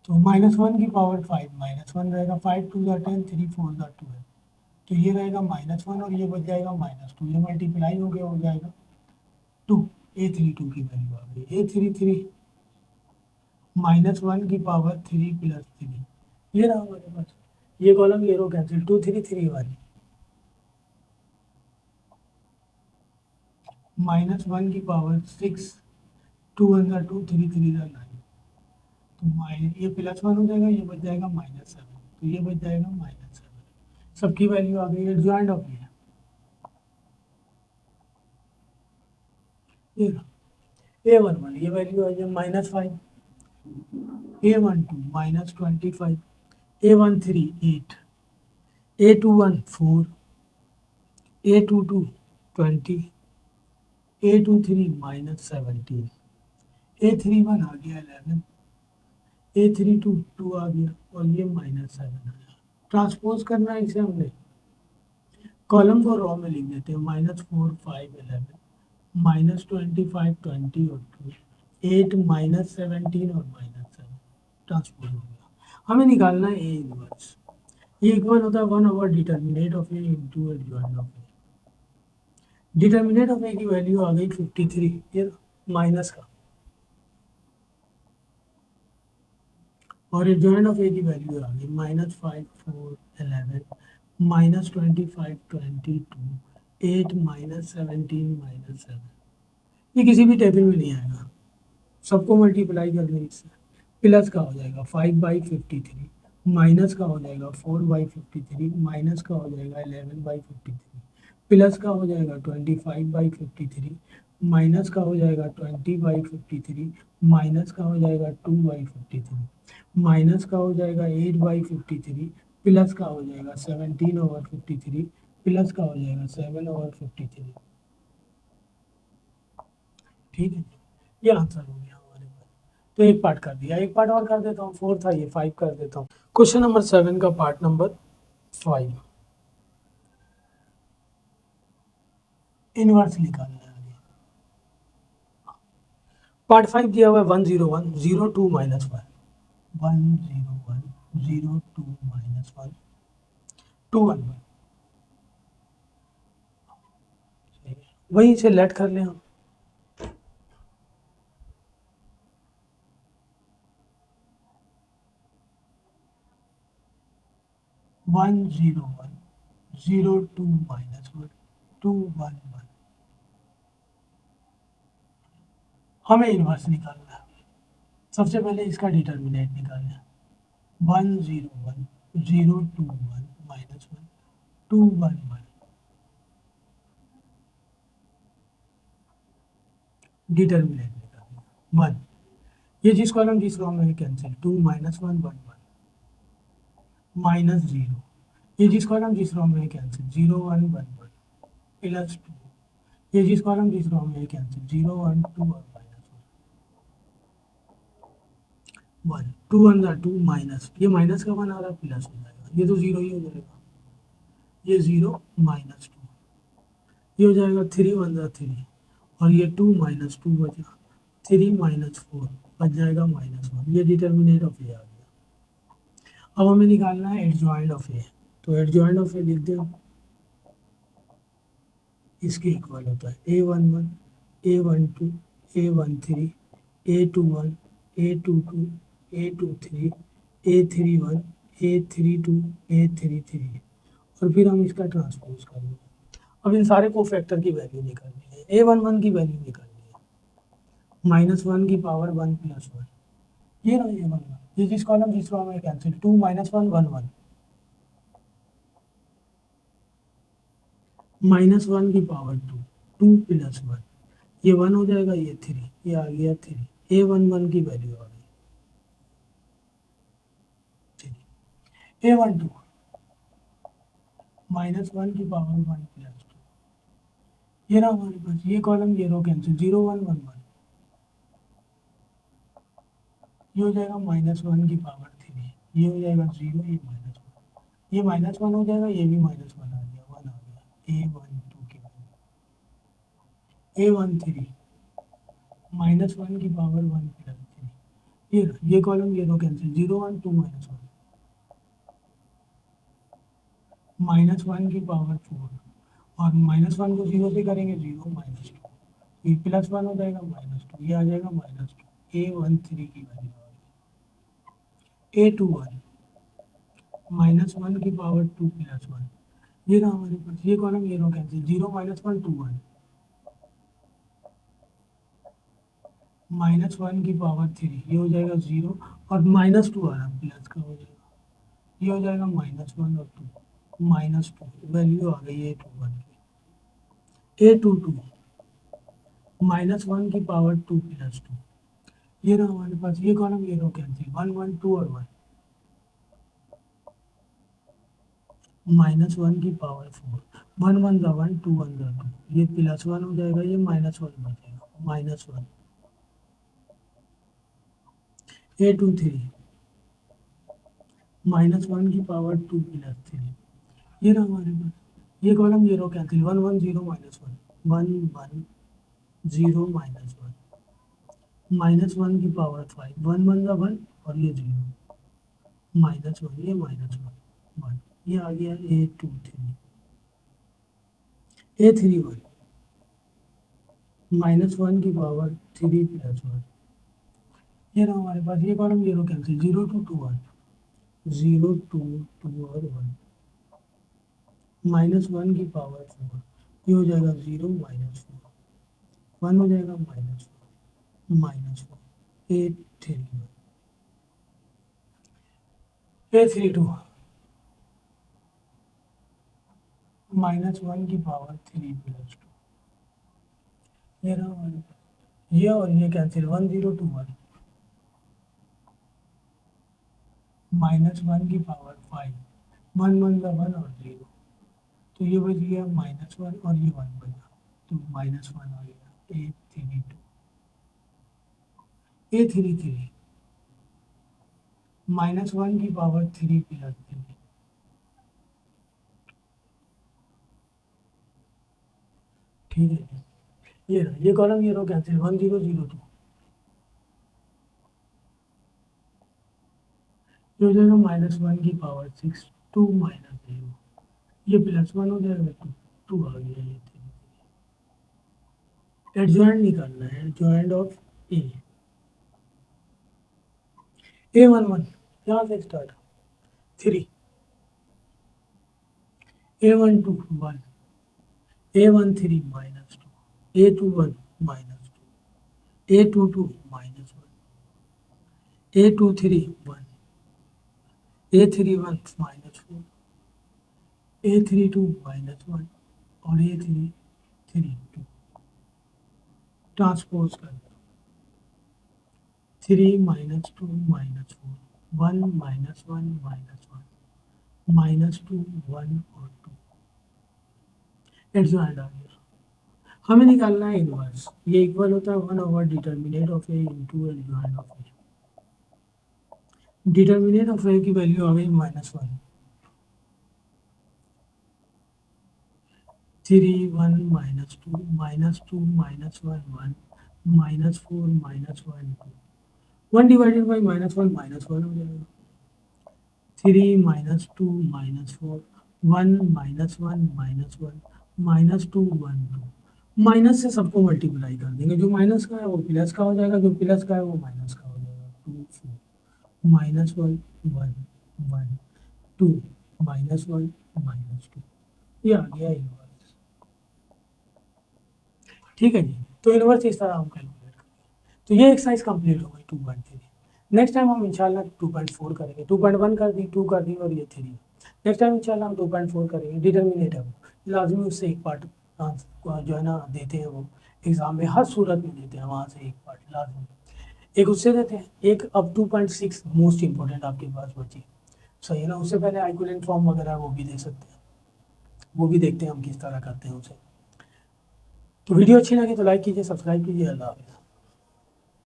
तो -1 की पावर 5, -1 रहेगा, 5 2 ज़ा 10 3 4 ज़ा 12, तो ये रहेगा -1 और ये बच जाएगा -2, ये मल्टीप्लाई हो गया, हो जाएगा 2, A32 की वैल्यू आ गई। A33 -1 की पावर 3 + 3, ये रहा हमारे पास, ये कॉलम ये रो कैंसिल 2 3 3 1, -1 की पावर 6, 2 1 ज़ा 2 3 3 ज़ा 9, तो ये +1 हो जाएगा, ये बच जाएगा -7, तो ये बच जाएगा -7, सबकी वैल्यू आ गई है, ज्वाइंट ऑफ ये A11 ये वैल्यू आ जाए -5, A12 -25, A13 8, A21 4, A22 20, A23 -17, A31 आ गया 11, A32 2 आ गया और ये -7 आया। ट्रांसपोज करना है इसे हमने, कॉलम को रॉ में लिख देते हैं, -4 5 11, -25 20 और 2, 8 -17 और -7, ट्रांसपोज हो गया। हमें निकालना है ए इनवर्स। ये इक्वल होता है 1 over determinant of A into adjoint of A. Determinant of A की वैल्यू आ गई 53, ये माइनस का, और एडजॉइंट ऑफ ए की वैल्यू आ गई -5 4 11, -25 22, 8 -17 -7। ये किसी भी टेबल में नहीं आएगा, सबको मल्टीप्लाई कर दें इससे, प्लस का हो जाएगा 5/53, माइनस का हो जाएगा 4/53, माइनस का हो जाएगा 11/53, प्लस का हो जाएगा 25/53, माइनस का हो जाएगा 20/53, माइनस का हो जाएगा 2/53, माइनस का हो जाएगा 8/53, प्लस का हो जाएगा 17/53, प्लस का हो जाएगा 7/53। ठीक है, ये आंसर हो गया हमारे पास। तो एक पार्ट कर दिया, एक पार्ट और कर देता हूँ, 4 था ये 5 कर देता हूँ। क्वेश्चन नंबर 7 का पार्ट नंबर 5, इनवर्स निकालना है आगे। पार्ट 5 दिया हुआ है 101 02 -1, 101 02 -1 211, वहीं से लेट कर लें हम। 101 02 -1 211, हमें इनवर्स निकालना है। सबसे पहले इसका डिटर्मिनेंट निकालना है, 101 021 -1 211, डिटर्मिनेंट निकालना 1, ये जिस कॉलम जिस रो में कैंसिल, 2 -1 1 1 -0, ये जिस कॉलम जिस रो में कैंसिल, 0 1 1 1 +2, ये जिस कॉलम जिस रो में कैंसिल, 0 1 2 और -1 2 1 2 माइनस, ये माइनस का 1 आ रहा है, प्लस हो जाएगा, ये तो जीरो ही हो जाएगा, ये 0 -2, ये हो जाएगा 3 1 3, और ये 2 -2 बचा, 3 -4 बच जाएगा -1, ये डिटर्मिनेंट ऑफ ए आ गया। अब हमें निकालना है एडजॉइंट ऑफ ए, तो एडजॉइंट ऑफ ए लिख दे, इसके इक्वल होता है A11 A12 A13 A21 A22 A23 A31 A32 A33, और फिर हम इसका ट्रांसपोज करेंगे। अब इन सारे को फैक्टर की वैल्यू निकालनी है, A11 की वैल्यू निकालनी है, -1 की पावर 1 + 1, ये रहा A11, ये जिस कॉलम जिस रो में कैंसिल, 2 -1 1 1, -1 की पावर 2 2 + 1, ये 1 हो जाएगा, ये 3, ये आ गया 3, A11 की वैल्यू आ गई 3, A12 -1 की पावर 1 + 2, ये रहा हमारे पास, ये कॉलम ये रो कैंसिल, 0 1 1 1, ये हो जाएगा -1 की पावर 3, ये हो जाएगा 0, ये -1, ये -1 हो जाएगा, ये भी -1 आ गया, 1 आ गया, A12 की वैल्यू A13 -1 की पावर 1 + 3, ये कॉलम ये रो कैंसिल, 0 1 2 -1, -1 की पावर 4, और -1 को 0 से करेंगे, 0 -2, ये +1 हो जाएगा, -2, ये आ जाएगा -2, A13 की वैल्यू आ गई A21 -1 की पावर 2 + 1, ये रहा हमारे पास, ये कॉलम ये रो कैंसिल, 0 -1 2 1, -1 की पावर 3, ये हो जाएगा 0, और -2 आ रहा है, प्लस का हो जाएगा, ये हो जाएगा -1 और 2 -2, वैल्यू आ गई A21 की। A22 -1 की पावर 2 + 2, ये रहा हमारे पास, ये कॉलम ये रो कैंसिल, 1 1 2 और 1, माइनस वन की पावर फोर, वन वन ज़ा वन, टू वन ज़ा टू, ये प्लस वन हो जाएगा, ये माइनस वन हो जाएगा, minus one, A two three, minus one की पावर टू प्लस थ्री, ये रहा हमारे पास, ये कॉलम ये row cancel, one one zero minus one, one one zero minus one, minus one की पावर फाइव, वन वन ज़ा वन और ये जीरो, माइनस वन, ये माइनस वन वन, ये आ गया A two three, A three one, minus one की power three plus one, ये रहा हमारे पास, ये कॉलम ये row cancel, zero two two one, zero two two और वन, माइनस वन की पावर फोर, ये हो जाएगा जीरो माइनस फोर, वन हो जाएगा minus four, minus four, eight three one, A three two, minus one की power three plus two, ये रहा हमारे पास, ये और ये cancel, one zero two one, minus one की पावर फाइव, वन वन का वन और जीरो, तो ये बच गया माइनस वन और ये वन बचा, तो माइनस वन आ गया, A three two, A three three, minus one की पावर थ्री प्लस थ्री, ठीक है जी, ये रहा, ये कॉलम ये row cancel, one zero zero two, ये हो जाएगा माइनस वन की power six, two minus zero, ये प्लस वन हो जाएगा, टू टू आ गया, ये थ्री, एडजॉइंट निकालना है, adjoint of A one one, यहाँ से start, three, A one two one, A one three minus two, A two one minus two, A two two minus one, A two three one, A three one minus four, A three two minus one और A three three two, transpose कर दो, three minus two minus four, one minus one minus one, minus two one और two, adjoint आ गया, हमें निकालना है inverse, ये equal होता है one over determinant of A into adjoint of A, determinant of A की वैल्यू आ गई minus one, three one minus two minus one one, minus four minus one two, one divided by minus one हो जाएगा, three minus two minus four, one minus one minus two one two, minus से सबको multiply कर देंगे, जो minus का है वो प्लस का हो जाएगा, जो प्लस का है वो माइनस का हो जाएगा, two four minus one one one two minus one minus two, ये आ गया इनवर्स, ठीक है जी, तो इनवर्स इस तरह हम कैलकुलेट करेंगे, तो ये एक्सरसाइज कंप्लीट हो गई 2.3, नेक्स्ट टाइम हम इंशाल्लाह 2.4 करेंगे, 2.1 कर दी, 2 कर दी और ये 3, नेक्स्ट टाइम इंशाल्लाह हम 2.4 करेंगे, डिटर्मिनेट है वो लाजमी, उससे एक पार्ट जो है ना देते हैं वो एग्ज़ाम में, हर सूरत में देते हैं, वहाँ से एक पार्ट लाजमी, एक उससे देते हैं, एक अब 2.6 मोस्ट इंपॉर्टेंट आपके पास बची, सही है ना, उससे पहले आइकुलेंट फॉर्म वगैरह वो भी देख सकते हैं, वो भी देखते हैं हम किस तरह करते हैं उसे, तो वीडियो अच्छी लगे तो लाइक कीजिए, सब्सक्राइब कीजिए, अल्लाह हाफ़िज़।